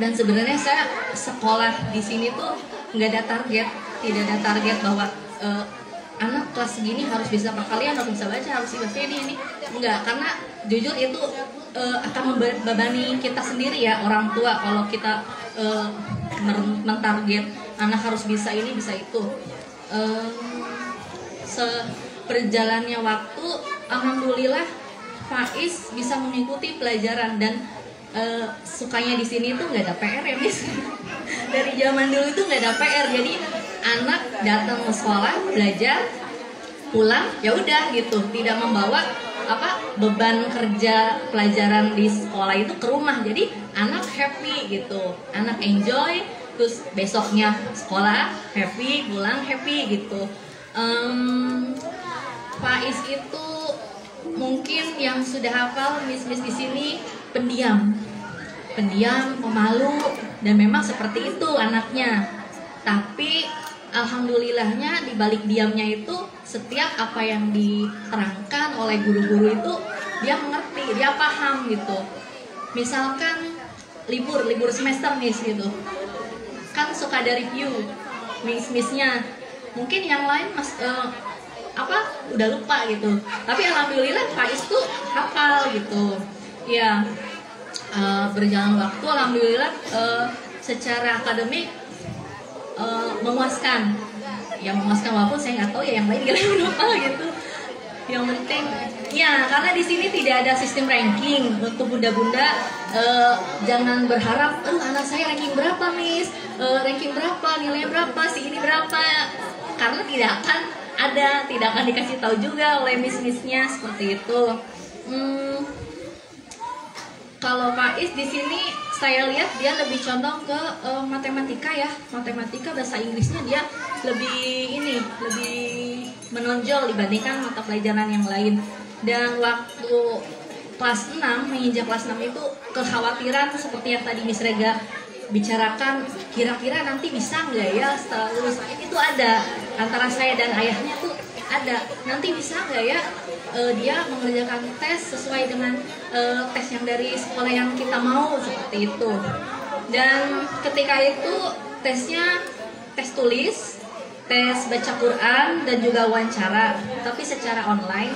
Dan sebenarnya saya sekolah di sini tuh nggak ada target, tidak ada target bahwa anak kelas segini harus bisa perkalian, harus bisa baca, harus bisa ini. Enggak, karena jujur itu akan membebani kita sendiri ya, orang tua, kalau kita mentarget anak harus bisa ini, bisa itu. Seperjalannya waktu, alhamdulillah Faiz bisa mengikuti pelajaran dan sukanya di sini tuh nggak ada PR ya Miss. Dari zaman dulu itu nggak ada PR, jadi anak datang ke sekolah belajar, pulang ya udah gitu, tidak membawa beban kerja pelajaran di sekolah itu ke rumah. Jadi anak happy gitu, anak enjoy, terus besoknya sekolah happy, pulang happy gitu. Faiz itu mungkin yang sudah hafal miss-miss di sini pendiam, pemalu, dan memang seperti itu anaknya. Tapi alhamdulillahnya di balik diamnya itu, setiap apa yang diterangkan oleh guru-guru itu dia mengerti, dia paham gitu. Misalkan libur semester nih gitu, kan suka ada review miss-missnya. Mungkin yang lain udah lupa gitu, tapi alhamdulillah Faiz tuh hafal gitu ya. Berjalan waktu alhamdulillah secara akademik memuaskan. yang memuaskan, walaupun saya nggak tahu ya yang lain kira-kira berapa gitu. Yang penting ya, karena di sini tidak ada sistem ranking untuk bunda-bunda. Jangan berharap anak saya ranking berapa Miss, ranking berapa, nilainya berapa, si ini berapa, karena tidak akan dikasih tahu juga oleh miss-missnya seperti itu. Kalau Pak Is di sini saya lihat dia lebih condong ke matematika ya, matematika, bahasa Inggrisnya dia lebih menonjol dibandingkan mata pelajaran yang lain. Dan waktu kelas 6, menginjak kelas 6 itu kekhawatiran seperti yang tadi Miss Rega bicarakan, kira-kira nanti bisa nggak ya setelah lulus, itu ada antara saya dan ayahnya tuh ada, nanti bisa nggak ya dia mengerjakan tes sesuai dengan tes yang dari sekolah yang kita mau, seperti itu. Dan ketika itu tesnya tes tulis, tes baca Quran, dan juga wawancara, tapi secara online.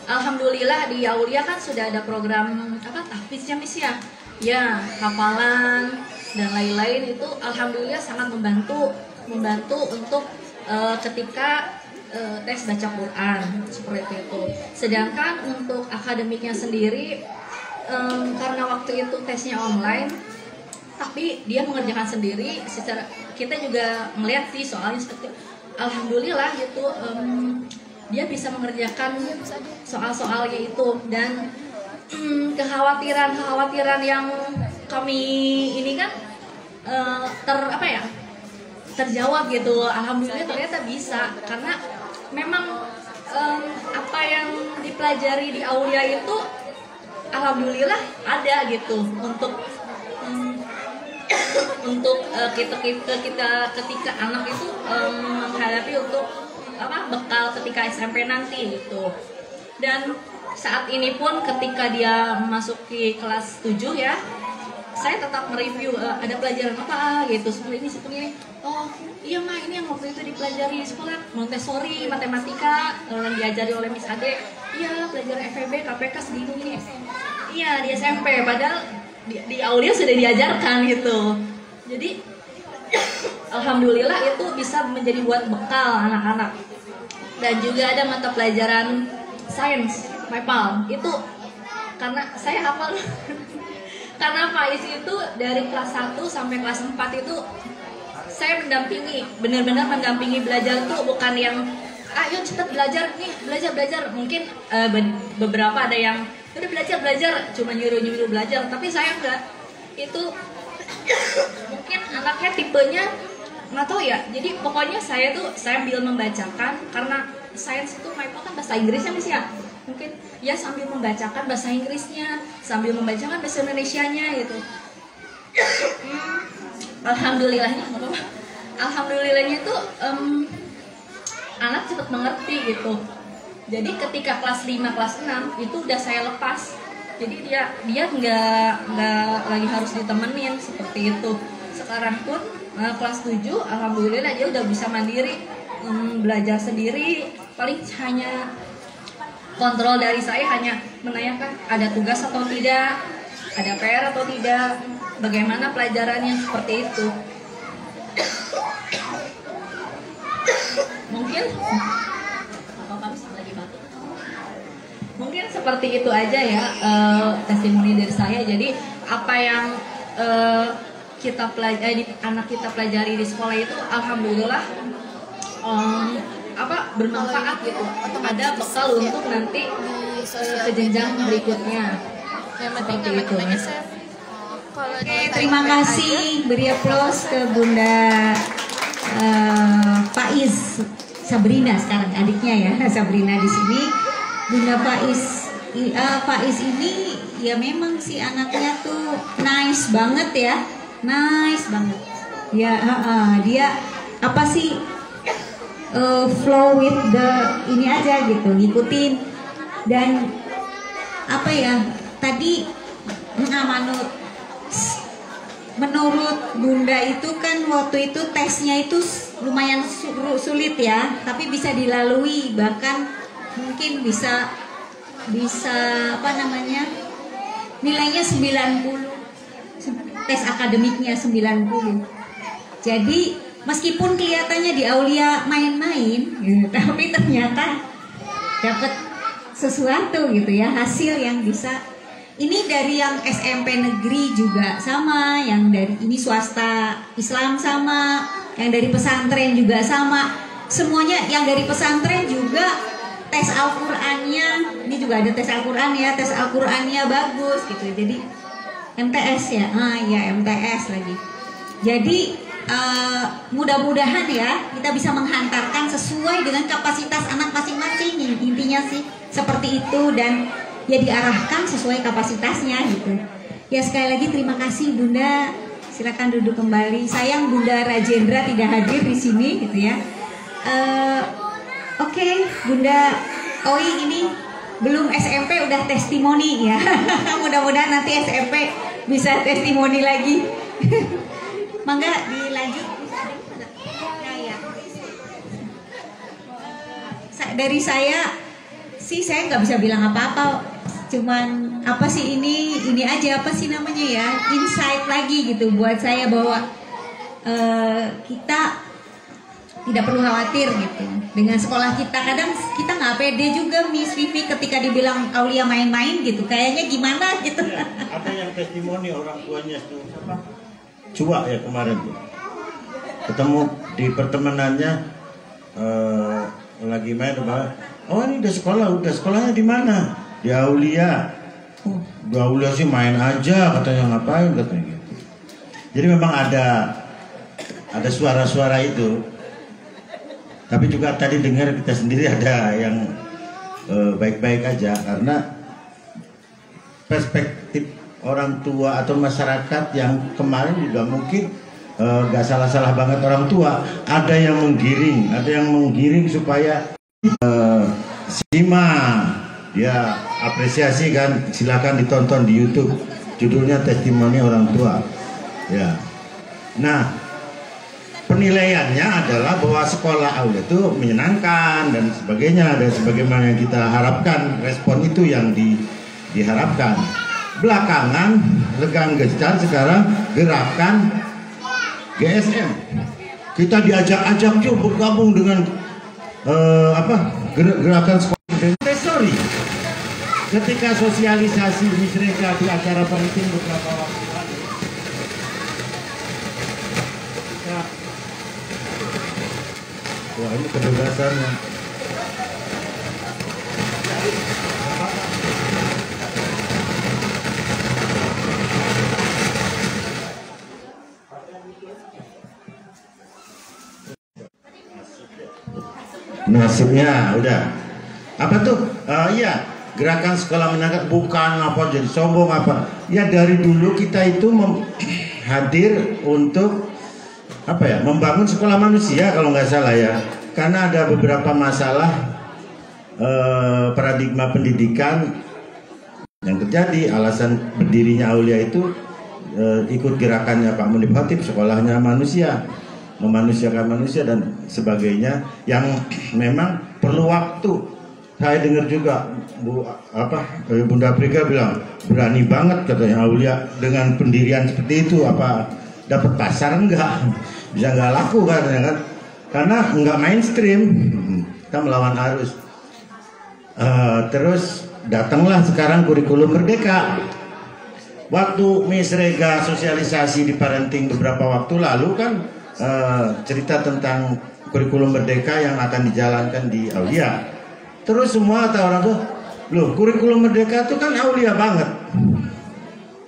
Alhamdulillah di Aulia kan sudah ada program tahfiznya Miss ya, ya hafalan dan lain-lain, itu alhamdulillah sangat membantu untuk ketika tes baca Quran seperti itu. Sedangkan untuk akademiknya sendiri, karena waktu itu tesnya online, tapi dia mengerjakan sendiri. Secara kita juga melihat sih soalnya seperti alhamdulillah gitu, dia bisa mengerjakan soal-soalnya itu. Dan kekhawatiran yang kami ini kan terjawab gitu. Alhamdulillah ternyata bisa, karena memang apa yang dipelajari di Aulia itu alhamdulillah ada gitu untuk kita ketika anak itu menghadapi untuk bekal ketika SMP nanti gitu. Dan saat ini pun ketika dia memasuki kelas 7 ya, saya tetap mereview ada pelajaran apa gitu, seperti ini. Oh iya Ma, ini yang waktu itu dipelajari sekolah Montessori, matematika yang diajari oleh Miss Ade. Iya, pelajaran FEB, KPK segini ini. Iya, di SMP, padahal di Aulia sudah diajarkan gitu. Jadi alhamdulillah itu bisa menjadi buat bekal anak-anak. Dan juga ada mata pelajaran sains, MAPAL. Itu karena saya hafal karena Pak Is itu dari kelas 1 sampai kelas 4 itu saya mendampingi, benar-benar mendampingi belajar tuh, bukan yang ayo cepat belajar nih, belajar. Mungkin beberapa ada yang udah belajar cuma nyuruh belajar, tapi saya enggak. Itu mungkin anaknya tipenya nggak tahu ya. Jadi pokoknya saya sambil membacakan, karena sains itu MAPAL kan bahasa Inggrisnya Miss ya. Mungkin ya sambil membacakan bahasa Inggrisnya, sambil membacakan bahasa Indonesianya gitu. Alhamdulillahnya tuh anak cepat mengerti gitu. Jadi ketika kelas 5, kelas 6 itu udah saya lepas. Jadi dia nggak lagi harus ditemenin seperti itu. Sekarang pun kelas 7 alhamdulillah dia udah bisa mandiri, belajar sendiri. Paling hanya kontrol dari saya hanya menanyakan ada tugas atau tidak, ada PR atau tidak, bagaimana pelajarannya, seperti itu. Mungkin seperti itu aja ya testimoni dari saya. Jadi apa yang kita pelajari, anak kita pelajari di sekolah itu alhamdulillah bermanfaat gitu. Ada bekal untuk nanti ke jenjang berikutnya. Seperti itu. Oke, terima kasih. Beri aplaus ke Bunda Faiz Sabrina, sekarang adiknya ya, Sabrina di sini. Bunda Faiz ini ya memang si anaknya tuh nice banget ya, nice banget. Ya, dia apa sih flow with the ini aja gitu, ngikutin. Dan apa ya tadi menurut Bunda itu kan waktu itu tesnya itu lumayan sulit ya, tapi bisa dilalui, bahkan mungkin bisa apa namanya, nilainya 90, tes akademiknya 90. Jadi Meskipun kelihatannya di Aulia main-main, gitu, tapi ternyata dapat sesuatu gitu ya, hasil yang bisa. Ini dari yang SMP negeri juga sama, yang dari ini swasta Islam sama, yang dari pesantren juga sama. Semuanya yang dari pesantren juga tes Al-Qur'annya, ini juga ada tes Al-Qur'an ya, tes Al-Qur'annya bagus gitu. Jadi MTS ya, ya MTS lagi. Jadi mudah-mudahan ya kita bisa menghantarkan sesuai dengan kapasitas anak masing-masing. Intinya sih seperti itu, dan ya diarahkan sesuai kapasitasnya gitu. Ya sekali lagi terima kasih Bunda. Silakan duduk kembali. Sayang Bunda Rajendra tidak hadir di sini gitu ya. Oke, Bunda Oi ini belum SMP udah testimoni ya. Mudah-mudahan nanti SMP bisa testimoni lagi. Mangga dilanjut. Nah, ya. Dari saya sih saya nggak bisa bilang apa-apa. Cuman apa sih ini aja, apa sih namanya ya, insight lagi gitu buat saya bahwa kita tidak perlu khawatir gitu dengan sekolah kita. Kadang kita nggak pede juga Miss Vivi ketika dibilang Aulia main-main gitu, kayaknya gimana gitu. Ya, ada yang testimoni orang tuanya tuh apa? Cua ya kemarin tuh ketemu di pertemanannya lagi main apa? Oh ini udah sekolahnya di mana? Di Aulia. Oh, di Aulia sih main aja katanya, ngapain katanya gitu. Jadi memang ada suara-suara itu. Tapi juga tadi dengar kita sendiri ada yang baik-baik aja, karena perspektif orang tua atau masyarakat yang kemarin juga mungkin gak salah-salah banget orang tua. Ada yang menggiring supaya simak. Ya apresiasi kan, silakan ditonton di YouTube, judulnya testimoni orang tua ya. Nah penilaiannya adalah bahwa sekolah Aulia itu menyenangkan dan sebagainya, dan sebagaimana yang kita harapkan, respon itu yang diharapkan. Belakangan regang gestar sekarang gerakan GSM, kita diajak-ajak yuk bergabung dengan gerakan sekolah Montessori. Ketika sosialisasi Miss Rega di acara penting beberapa waktu lalu, wah ini kebebasannya. Nasibnya udah apa tuh? Iya, gerakan sekolah menengah, bukan apa jadi sombong apa. Ya dari dulu kita itu hadir untuk apa ya, membangun sekolah manusia kalau nggak salah ya. Karena ada beberapa masalah paradigma pendidikan yang terjadi. Alasan berdirinya Aulia itu ikut gerakannya Pak Munib Khatib, sekolahnya manusia, memanusiakan manusia dan sebagainya, yang memang perlu waktu. Saya dengar juga Bunda Prika bilang berani banget katanya Aulia dengan pendirian seperti itu, apa dapat pasar enggak, bisa nggak laku kan, karena nggak mainstream, kita melawan arus. Terus datanglah sekarang kurikulum merdeka. Waktu Miss Rega sosialisasi di parenting beberapa waktu lalu kan cerita tentang kurikulum merdeka yang akan dijalankan di Aulia. Terus semua kata orang tuh, loh kurikulum merdeka itu kan Aulia banget.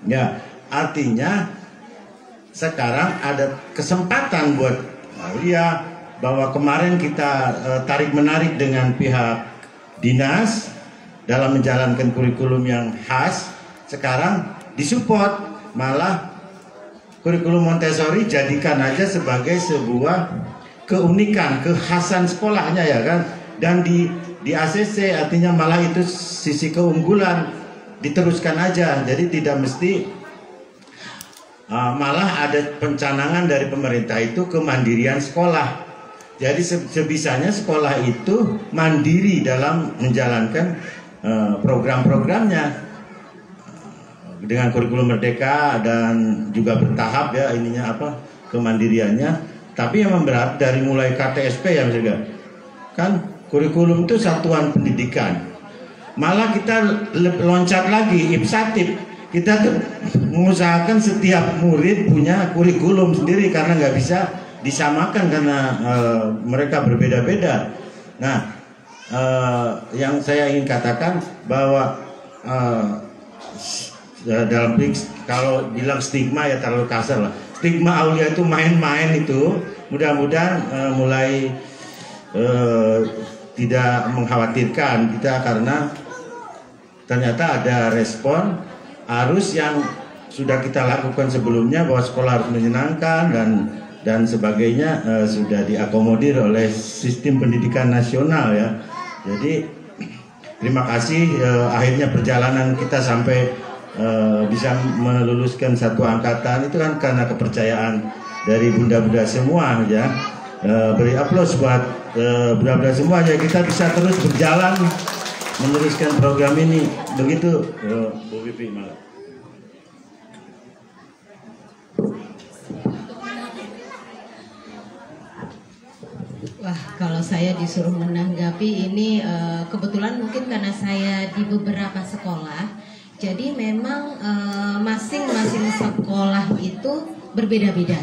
Ya, artinya sekarang ada kesempatan buat Aulia, bahwa kemarin kita tarik-menarik dengan pihak dinas dalam menjalankan kurikulum yang khas. Sekarang disupport, malah kurikulum Montessori jadikan aja sebagai sebuah keunikan, kekhasan sekolahnya ya kan. Dan di ACC artinya malah itu sisi keunggulan, diteruskan aja. Jadi tidak mesti malah ada pencanangan dari pemerintah itu kemandirian sekolah. Jadi sebisanya sekolah itu mandiri dalam menjalankan program-programnya dengan kurikulum merdeka, dan juga bertahap ya ininya apa kemandiriannya. Tapi yang memberat dari mulai KTSP ya misalnya, kan kurikulum itu satuan pendidikan. Malah kita loncat lagi, IPSATIP. Kita tuh mengusahakan setiap murid punya kurikulum sendiri karena nggak bisa disamakan karena mereka berbeda-beda. Nah, yang saya ingin katakan bahwa dalam kalau bilang stigma ya terlalu kasar lah. Stigma Aulia itu main-main itu mudah-mudahan mulai tidak mengkhawatirkan kita karena ternyata ada respon arus yang sudah kita lakukan sebelumnya bahwa sekolah harus menyenangkan dan sebagainya sudah diakomodir oleh sistem pendidikan nasional ya. Jadi terima kasih akhirnya perjalanan kita sampai bisa meluluskan satu angkatan itu kan karena kepercayaan dari bunda-bunda semua ya. Beri aplaus buat bunda-bunda semua ya, kita bisa terus berjalan meneruskan program ini. Begitu Bu Vivi malam. Wah, kalau saya disuruh menanggapi ini kebetulan mungkin karena saya di beberapa sekolah, jadi memang masing-masing sekolah itu berbeda-beda.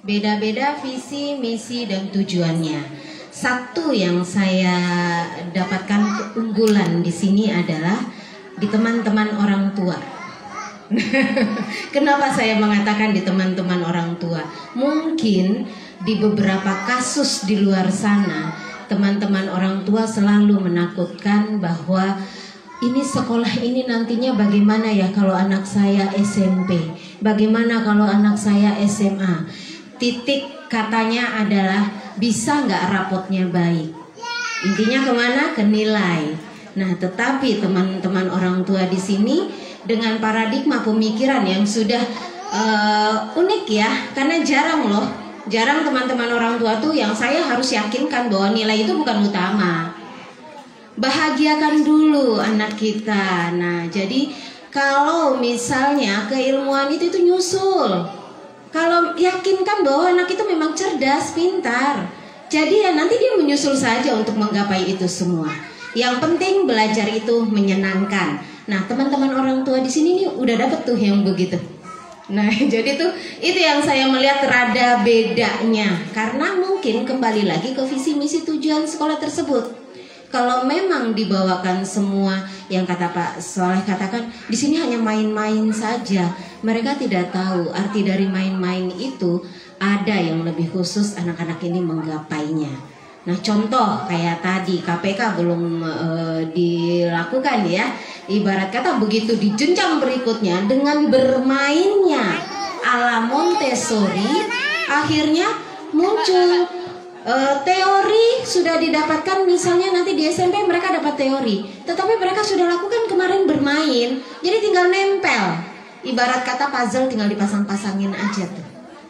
Beda-beda visi, misi, dan tujuannya. Satu yang saya dapatkan keunggulan di sini adalah di teman-teman orang tua. Kenapa saya mengatakan di teman-teman orang tua? Mungkin di beberapa kasus di luar sana, teman-teman orang tua selalu menakutkan bahwa ini sekolah ini nantinya bagaimana ya kalau anak saya SMP, bagaimana kalau anak saya SMA. Titik katanya adalah bisa nggak rapotnya baik. Intinya kemana? Ke nilai. Nah, tetapi teman-teman orang tua di sini dengan paradigma pemikiran yang sudah unik ya, karena jarang teman-teman orang tua tuh yang saya harus yakinkan bahwa nilai itu bukan utama. Bahagiakan dulu anak kita. Nah, jadi kalau misalnya keilmuan itu nyusul, kalau yakinkan bahwa anak itu memang cerdas, pintar, jadi ya nanti dia menyusul saja untuk menggapai itu semua. Yang penting belajar itu menyenangkan. Nah, teman-teman orang tua di sini nih udah dapet tuh yang begitu. Nah, jadi tuh itu yang saya melihat rada bedanya, karena mungkin kembali lagi ke visi misi tujuan sekolah tersebut. Kalau memang dibawakan semua yang kata Pak Soleh katakan di sini hanya main-main saja, mereka tidak tahu arti dari main-main itu ada yang lebih khusus anak-anak ini menggapainya. Nah, contoh kayak tadi KPK belum dilakukan ya. Ibarat kata begitu di jenjang berikutnya dengan bermainnya ala Montessori, akhirnya muncul teori sudah didapatkan. Misalnya nanti di SMP mereka dapat teori, tetapi mereka sudah lakukan kemarin bermain, jadi tinggal nempel. Ibarat kata puzzle tinggal dipasang-pasangin aja tuh.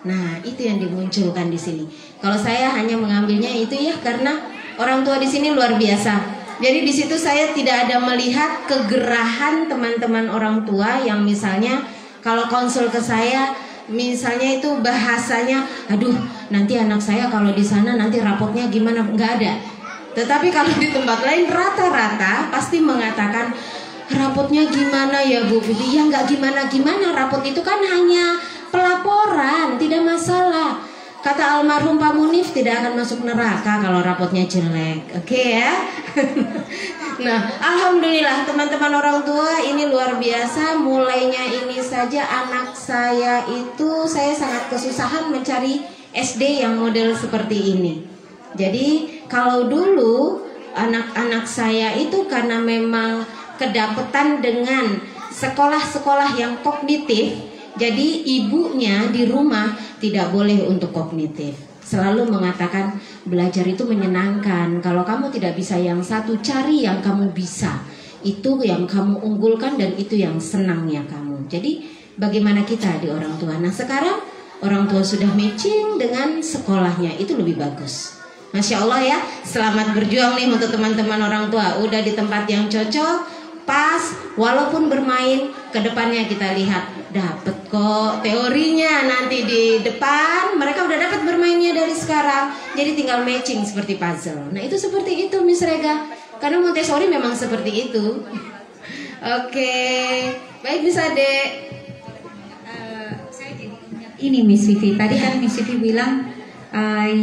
Nah, itu yang dimunculkan di sini. Kalau saya hanya mengambilnya itu ya karena orang tua di sini luar biasa. Jadi di situ saya tidak ada melihat kegerahan teman-teman orang tua yang misalnya kalau konsul ke saya, misalnya itu bahasanya, aduh nanti anak saya kalau di sana nanti rapotnya gimana, nggak ada. Tetapi kalau di tempat lain rata-rata pasti mengatakan rapotnya gimana ya Bu Vivi? Ya nggak gimana-gimana, rapot itu kan hanya pelaporan, tidak masalah. Kata almarhum Pak Munif tidak akan masuk neraka kalau rapotnya jelek. Oke ya. Nah, alhamdulillah teman-teman orang tua ini luar biasa. Mulainya ini saja anak saya itu saya sangat kesusahan mencari SD yang model seperti ini. Jadi kalau dulu anak-anak saya itu karena memang kedapetan dengan sekolah-sekolah yang kognitif, jadi ibunya di rumah tidak boleh untuk kognitif. Selalu mengatakan belajar itu menyenangkan. Kalau kamu tidak bisa yang satu, cari yang kamu bisa. Itu yang kamu unggulkan dan itu yang senangnya kamu. Jadi bagaimana kita di orang tua? Nah, sekarang orang tua sudah matching dengan sekolahnya, itu lebih bagus. Masya Allah ya, selamat berjuang nih untuk teman-teman orang tua. Udah di tempat yang cocok, pas, walaupun bermain, kedepannya kita lihat Dapat kok teorinya, nanti di depan mereka udah dapat bermainnya dari sekarang. Jadi tinggal matching seperti puzzle. Nah itu seperti itu Miss Rega. Karena Montessori memang seperti itu. Oke, baik Miss Ade. Saya jadi ingat ini Miss Vivi. Tadi kan Miss Vivi bilang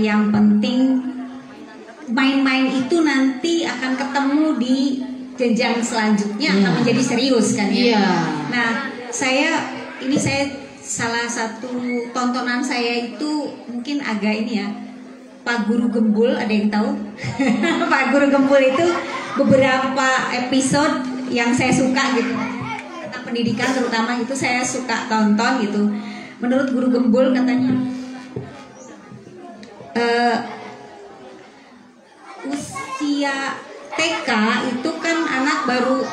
yang penting main-main itu nanti akan ketemu di jenjang selanjutnya akan menjadi serius kan ya. Nah, saya salah satu tontonan saya itu mungkin agak ini ya, Pak Guru Gembul, ada yang tahu? Pak Guru Gembul itu beberapa episode yang saya suka gitu tentang pendidikan terutama itu saya suka tonton gitu. Menurut Guru Gembul katanya usia TK itu kan anak baru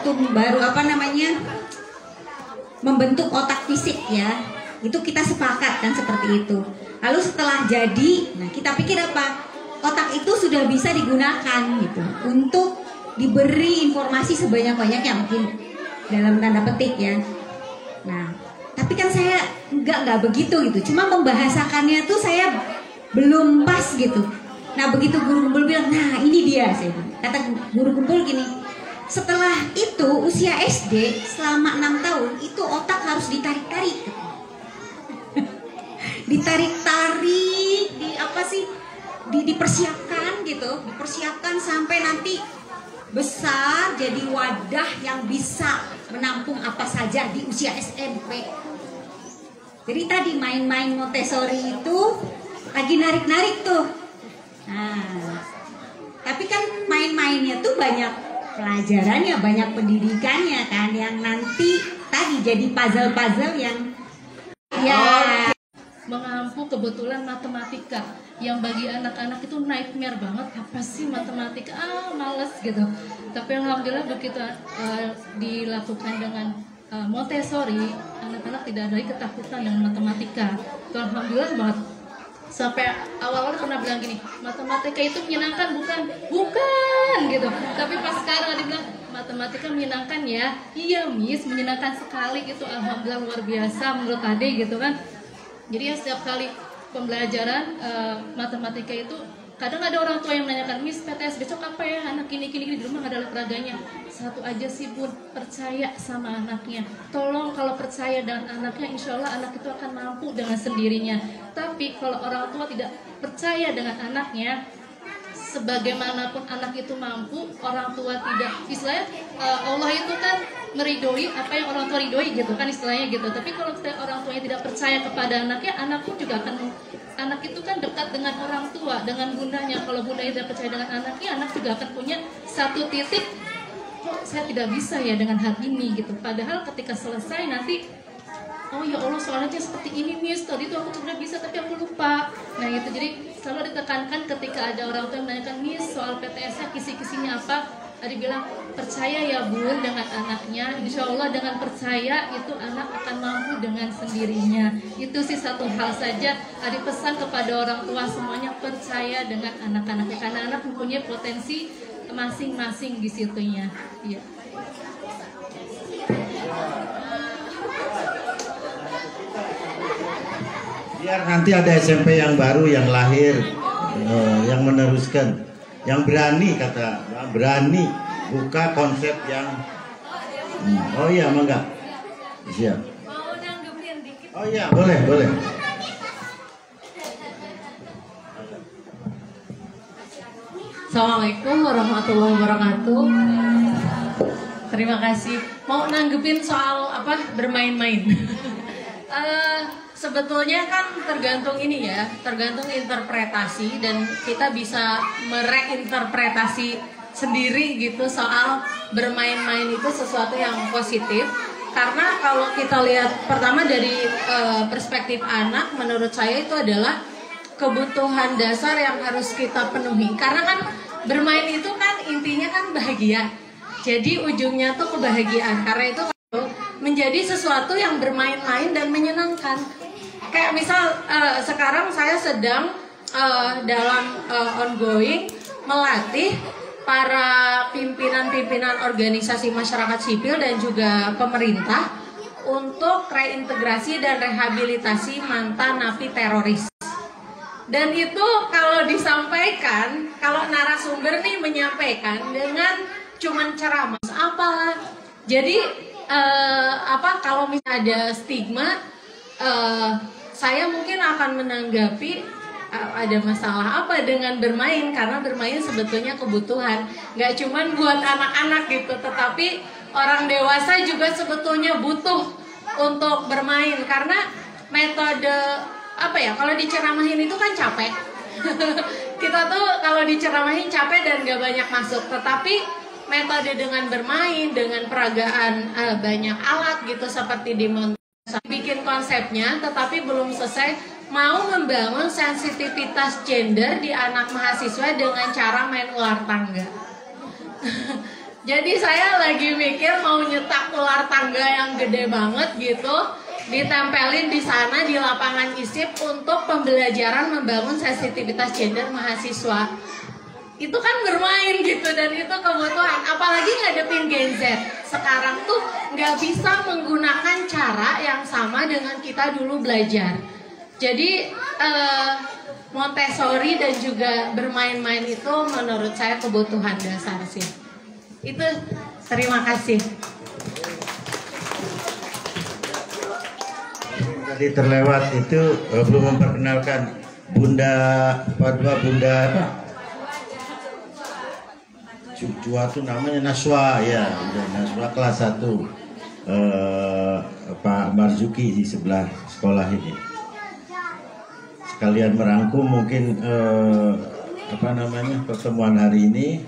membentuk otak fisik ya. Itu kita sepakat kan seperti itu. Lalu setelah jadi, nah kita pikir apa? Otak itu sudah bisa digunakan gitu untuk diberi informasi sebanyak-banyaknya mungkin dalam tanda petik ya. Nah, tapi kan saya nggak begitu gitu. Cuma membahasakannya tuh saya belum pas gitu. Nah begitu Guru Gembul bilang, nah ini dia saya bilang. Kata Guru Gembul gini, setelah itu usia SD selama 6 tahun itu otak harus ditarik-tarik. Ditarik-tarik, dipersiapkan gitu, dipersiapkan sampai nanti besar jadi wadah yang bisa menampung apa saja di usia SMP. Jadi tadi main-main Montessori itu lagi narik-narik tuh. Nah, tapi kan main-mainnya tuh banyak pelajarannya, banyak pendidikannya kan, yang nanti tadi jadi puzzle-puzzle yang ya mengampu kebetulan matematika yang bagi anak-anak itu nightmare banget. Apa sih matematika? Males gitu. Tapi alhamdulillah begitu dilakukan dengan Montessori, anak-anak tidak ada lagi ketakutan dengan matematika. Itu alhamdulillah banget. Sampai awal-awal pernah bilang gini, matematika itu menyenangkan bukan gitu. Tapi pas sekarang dia bilang matematika menyenangkan ya. Iya Miss, menyenangkan sekali gitu. Alhamdulillah luar biasa menurut Ade gitu kan. Jadi ya setiap kali pembelajaran matematika itu kadang ada orang tua yang menanyakan, Miss PTS besok apa ya, anak gini di rumah nggak ada olahraganya. Satu aja sih Bun, percaya sama anaknya. Tolong kalau percaya dengan anaknya, insya Allah anak itu akan mampu dengan sendirinya. Tapi kalau orang tua tidak percaya dengan anaknya, sebagaimanapun anak itu mampu, orang tua tidak, istilahnya Allah itu kan meridoi apa yang orang tua ridoi gitu kan istilahnya gitu. Tapi kalau orang tuanya tidak percaya kepada anaknya, anak pun juga akan, anak itu kan dekat dengan orang tua, dengan bundanya. Kalau bundanya tidak percaya dengan anaknya, anak juga akan punya satu titik, kok saya tidak bisa ya dengan hal ini gitu. Padahal ketika selesai nanti, oh ya Allah soalnya seperti ini Miss, tadi itu aku sudah bisa tapi aku lupa. Nah gitu, jadi selalu ditekankan ketika ada orang tua yang menanyakan, Miss soal PTS-nya kisi-kisinya apa, Adi bilang percaya ya Bun dengan anaknya, insya Allah dengan percaya itu anak akan mampu dengan sendirinya. Itu sih satu hal saja Adi pesan kepada orang tua semuanya, percaya dengan anak-anaknya karena anak mempunyai potensi masing-masing di situnya. Iya. Biar nanti ada SMP yang baru yang lahir, yang meneruskan, yang berani, kata berani buka konsep yang oh iya mangga siap. Oh iya boleh. Assalamualaikum warahmatullahi wabarakatuh. Terima kasih. Mau nanggepin soal apa bermain-main. Sebetulnya kan tergantung ini ya, tergantung interpretasi dan kita bisa mereinterpretasi sendiri gitu soal bermain-main itu sesuatu yang positif. Karena kalau kita lihat pertama dari perspektif anak, menurut saya itu adalah kebutuhan dasar yang harus kita penuhi. Karena kan bermain itu kan intinya kan bahagia. Jadi ujungnya tuh kebahagiaan. Karena itu menjadi sesuatu yang bermain-main dan menyenangkan. Kayak misal sekarang saya sedang dalam ongoing melatih para pimpinan-pimpinan organisasi masyarakat sipil dan juga pemerintah untuk reintegrasi dan rehabilitasi mantan napi teroris. Dan itu kalau disampaikan, kalau narasumber nih menyampaikan dengan cuman ceramah apa. Jadi kalau misalnya ada stigma, saya mungkin akan menanggapi ada masalah apa dengan bermain, karena bermain sebetulnya kebutuhan, nggak cuman buat anak-anak gitu, tetapi orang dewasa juga sebetulnya butuh untuk bermain, karena metode kalau diceramahin itu kan capek. Kita tuh kalau diceramahin capek dan gak banyak masuk. Tetapi metode dengan bermain, dengan peragaan banyak alat gitu seperti di Montessori, bikin konsepnya, tetapi belum selesai, mau membangun sensitivitas gender di anak mahasiswa dengan cara main ular tangga. Jadi saya lagi mikir mau nyetak ular tangga yang gede banget gitu, ditempelin di sana di lapangan ISIP untuk pembelajaran membangun sensitivitas gender mahasiswa. Itu kan bermain gitu, dan itu kebutuhan. Apalagi ngadepin Gen Z sekarang tuh nggak bisa menggunakan cara yang sama dengan kita dulu belajar. Jadi Montessori dan juga bermain-main itu menurut saya kebutuhan dasar sih. Itu, terima kasih. Tadi terlewat itu belum memperkenalkan Bunda apa? Cucu tuh namanya Naswa ya, Naswa kelas 1. Pak Marzuki di sebelah sekolah ini. Sekalian merangkum mungkin pertemuan hari ini.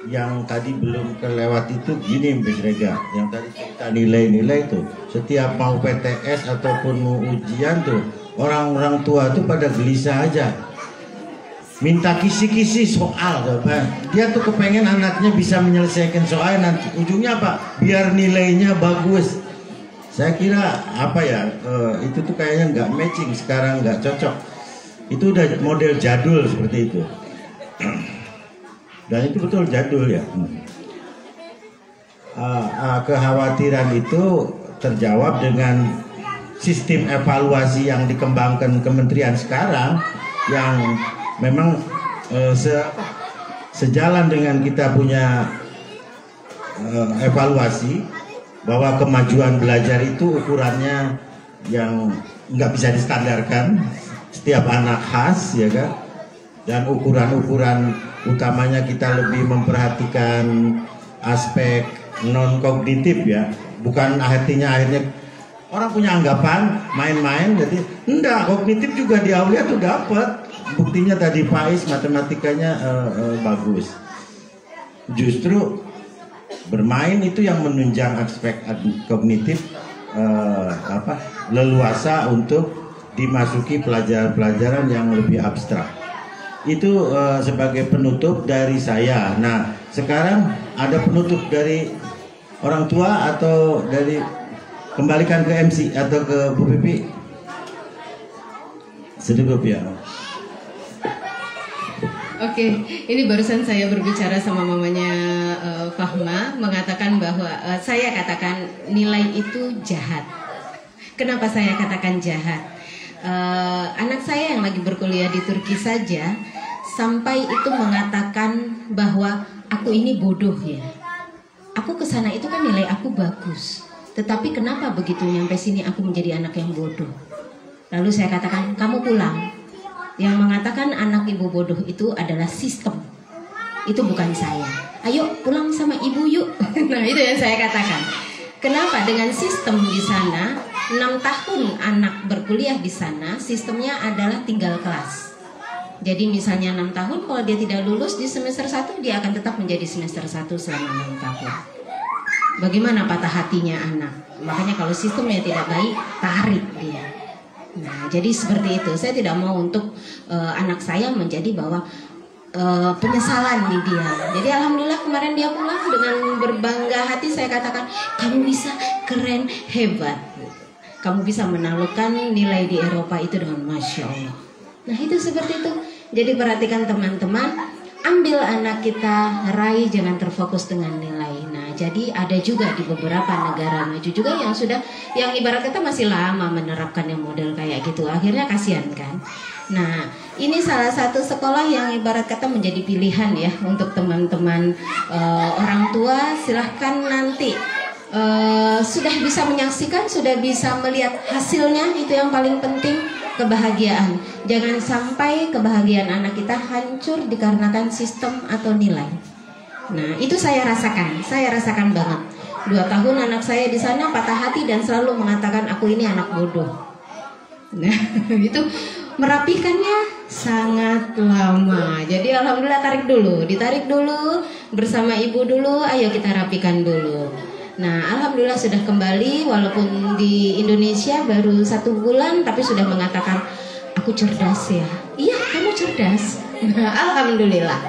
Yang tadi belum kelewat itu gini Mbak Rega, yang tadi cerita nilai-nilai itu, setiap mau PTS ataupun mau ujian tuh orang-orang tua tuh pada gelisah aja, minta kisi-kisi soal, dia tuh kepengen anaknya bisa menyelesaikan soal, nanti ujungnya apa? Biar nilainya bagus. Saya kira itu tuh kayaknya nggak matching sekarang, nggak cocok. Itu udah model jadul seperti itu. Dan itu betul jadul ya. Kekhawatiran itu terjawab dengan sistem evaluasi yang dikembangkan kementerian sekarang, yang memang sejalan dengan kita punya evaluasi bahwa kemajuan belajar itu ukurannya yang nggak bisa distandarkan, setiap anak khas ya kan, dan ukuran-ukuran utamanya kita lebih memperhatikan aspek non kognitif ya, bukan artinya akhirnya orang punya anggapan main-main, jadi enggak, kognitif juga di Aulia tuh dapat. Buktinya tadi Faiz matematikanya bagus. Justru bermain itu yang menunjang aspek kognitif leluasa untuk dimasuki pelajaran-pelajaran yang lebih abstrak. Itu sebagai penutup dari saya. Nah, sekarang ada penutup dari orang tua atau dari kembalikan ke MC atau ke Bu Pipi? Sedikit ya. Oke, ini barusan saya berbicara sama mamanya Fahma, mengatakan bahwa saya katakan nilai itu jahat. Kenapa saya katakan jahat? Anak saya yang lagi berkuliah di Turki saja sampai itu mengatakan bahwa aku ini bodoh ya. Aku kesana itu kan nilai aku bagus, tetapi kenapa begitu nyampe sini aku menjadi anak yang bodoh? Lalu saya katakan, kamu pulang. Yang mengatakan anak ibu bodoh itu adalah sistem. Itu bukan saya. Ayo pulang sama ibu yuk. Nah itu yang saya katakan. Kenapa? Dengan sistem di sana 6 tahun anak berkuliah di sana, sistemnya adalah tinggal kelas. Jadi misalnya 6 tahun, kalau dia tidak lulus di semester 1, dia akan tetap menjadi semester 1 selama 6 tahun. Bagaimana patah hatinya anak? Makanya kalau sistemnya tidak baik, tarik dia. Nah, jadi seperti itu. Saya tidak mau untuk anak saya menjadi bahwa penyesalan di dia. Jadi alhamdulillah kemarin dia pulang dengan berbangga hati. Saya katakan, kamu bisa keren, hebat. Kamu bisa menaklukkan nilai di Eropa itu dengan Masya Allah. Nah itu seperti itu. Jadi perhatikan teman-teman, ambil anak kita, raih, jangan terfokus dengan nilai. Nah Jadi ada juga di beberapa negara maju juga yang sudah, yang ibarat kata masih lama menerapkan yang model kayak gitu. Akhirnya kasihan kan. Nah, ini salah satu sekolah yang ibarat kata menjadi pilihan ya untuk teman-teman orang tua. Silahkan nanti sudah bisa menyaksikan, sudah bisa melihat hasilnya, itu yang paling penting, kebahagiaan. Jangan sampai kebahagiaan anak kita hancur dikarenakan sistem atau nilai. Nah, itu saya rasakan banget. 2 tahun anak saya di sana patah hati dan selalu mengatakan aku ini anak bodoh. Nah, itu merapikannya sangat lama. Jadi alhamdulillah ditarik dulu bersama ibu dulu, ayo kita rapikan dulu. Nah, alhamdulillah sudah kembali walaupun di Indonesia baru 1 bulan tapi sudah mengatakan aku cerdas ya. Iya, kamu cerdas. Nah, alhamdulillah.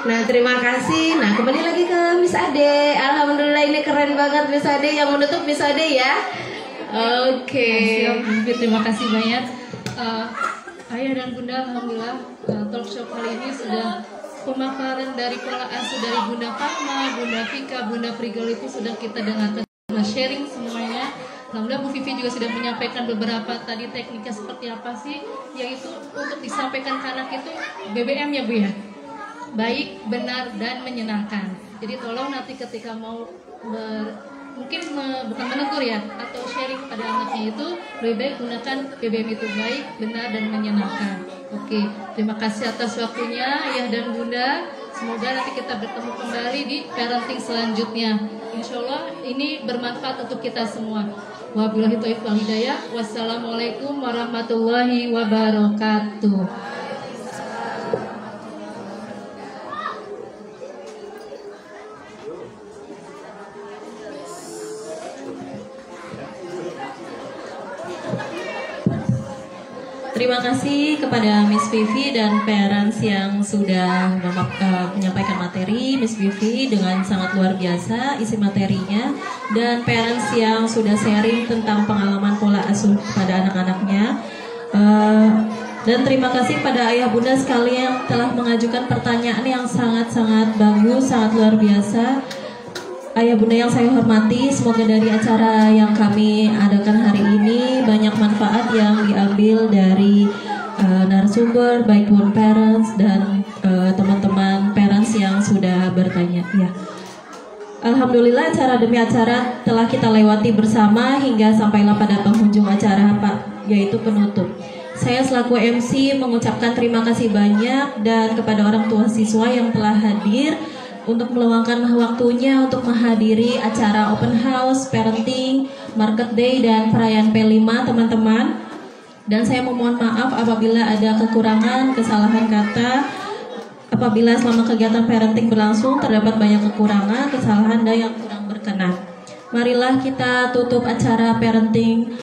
Nah, terima kasih. Nah, kembali lagi ke Miss Ade. Alhamdulillah ini keren banget Miss Ade, yang menutup Miss Ade ya. Oke. Terima kasih banyak. Ayah dan Bunda, alhamdulillah talk show kali ini sudah pemaparan dari pola asuh dari Bunda Fatma, Bunda Vika, Bunda Prigol itu sudah kita dengarkan, sharing semuanya. Alhamdulillah Bu Vivi juga sudah menyampaikan beberapa tadi tekniknya seperti apa sih, yaitu untuk disampaikan ke anak itu BBM ya Bu ya, baik, benar, dan menyenangkan. Jadi tolong nanti ketika mau mungkin bukan menegur ya, atau sharing pada anaknya itu lebih baik gunakan BBM itu baik, benar, dan menyenangkan. Oke, terima kasih atas waktunya Ayah dan Bunda. Semoga nanti kita bertemu kembali di parenting selanjutnya. Insya Allah ini bermanfaat untuk kita semua. Wabillahi taufiq wal hidayah. Wassalamualaikum warahmatullahi wabarakatuh. Terima kasih kepada Miss Vivi dan parents yang sudah menyampaikan materi. Miss Vivi dengan sangat luar biasa isi materinya, dan parents yang sudah sharing tentang pengalaman pola asuh pada anak-anaknya. Dan terima kasih pada ayah bunda sekalian yang telah mengajukan pertanyaan yang sangat-sangat bagus, sangat luar biasa. Ayah bunda yang saya hormati, semoga dari acara yang kami adakan hari ini banyak manfaat yang diambil dari narasumber, baik pun parents dan teman-teman parents yang sudah bertanya. Ya, alhamdulillah acara demi acara telah kita lewati bersama hingga sampailah pada penghujung acara, Pak, yaitu penutup. Saya selaku MC mengucapkan terima kasih banyak dan kepada orang tua siswa yang telah hadir untuk meluangkan waktunya untuk menghadiri acara open house, parenting, market day, dan perayaan P5 teman-teman. Dan saya memohon maaf apabila ada kekurangan, kesalahan kata. Apabila selama kegiatan parenting berlangsung terdapat banyak kekurangan, kesalahan, dan yang kurang berkenan. Marilah kita tutup acara parenting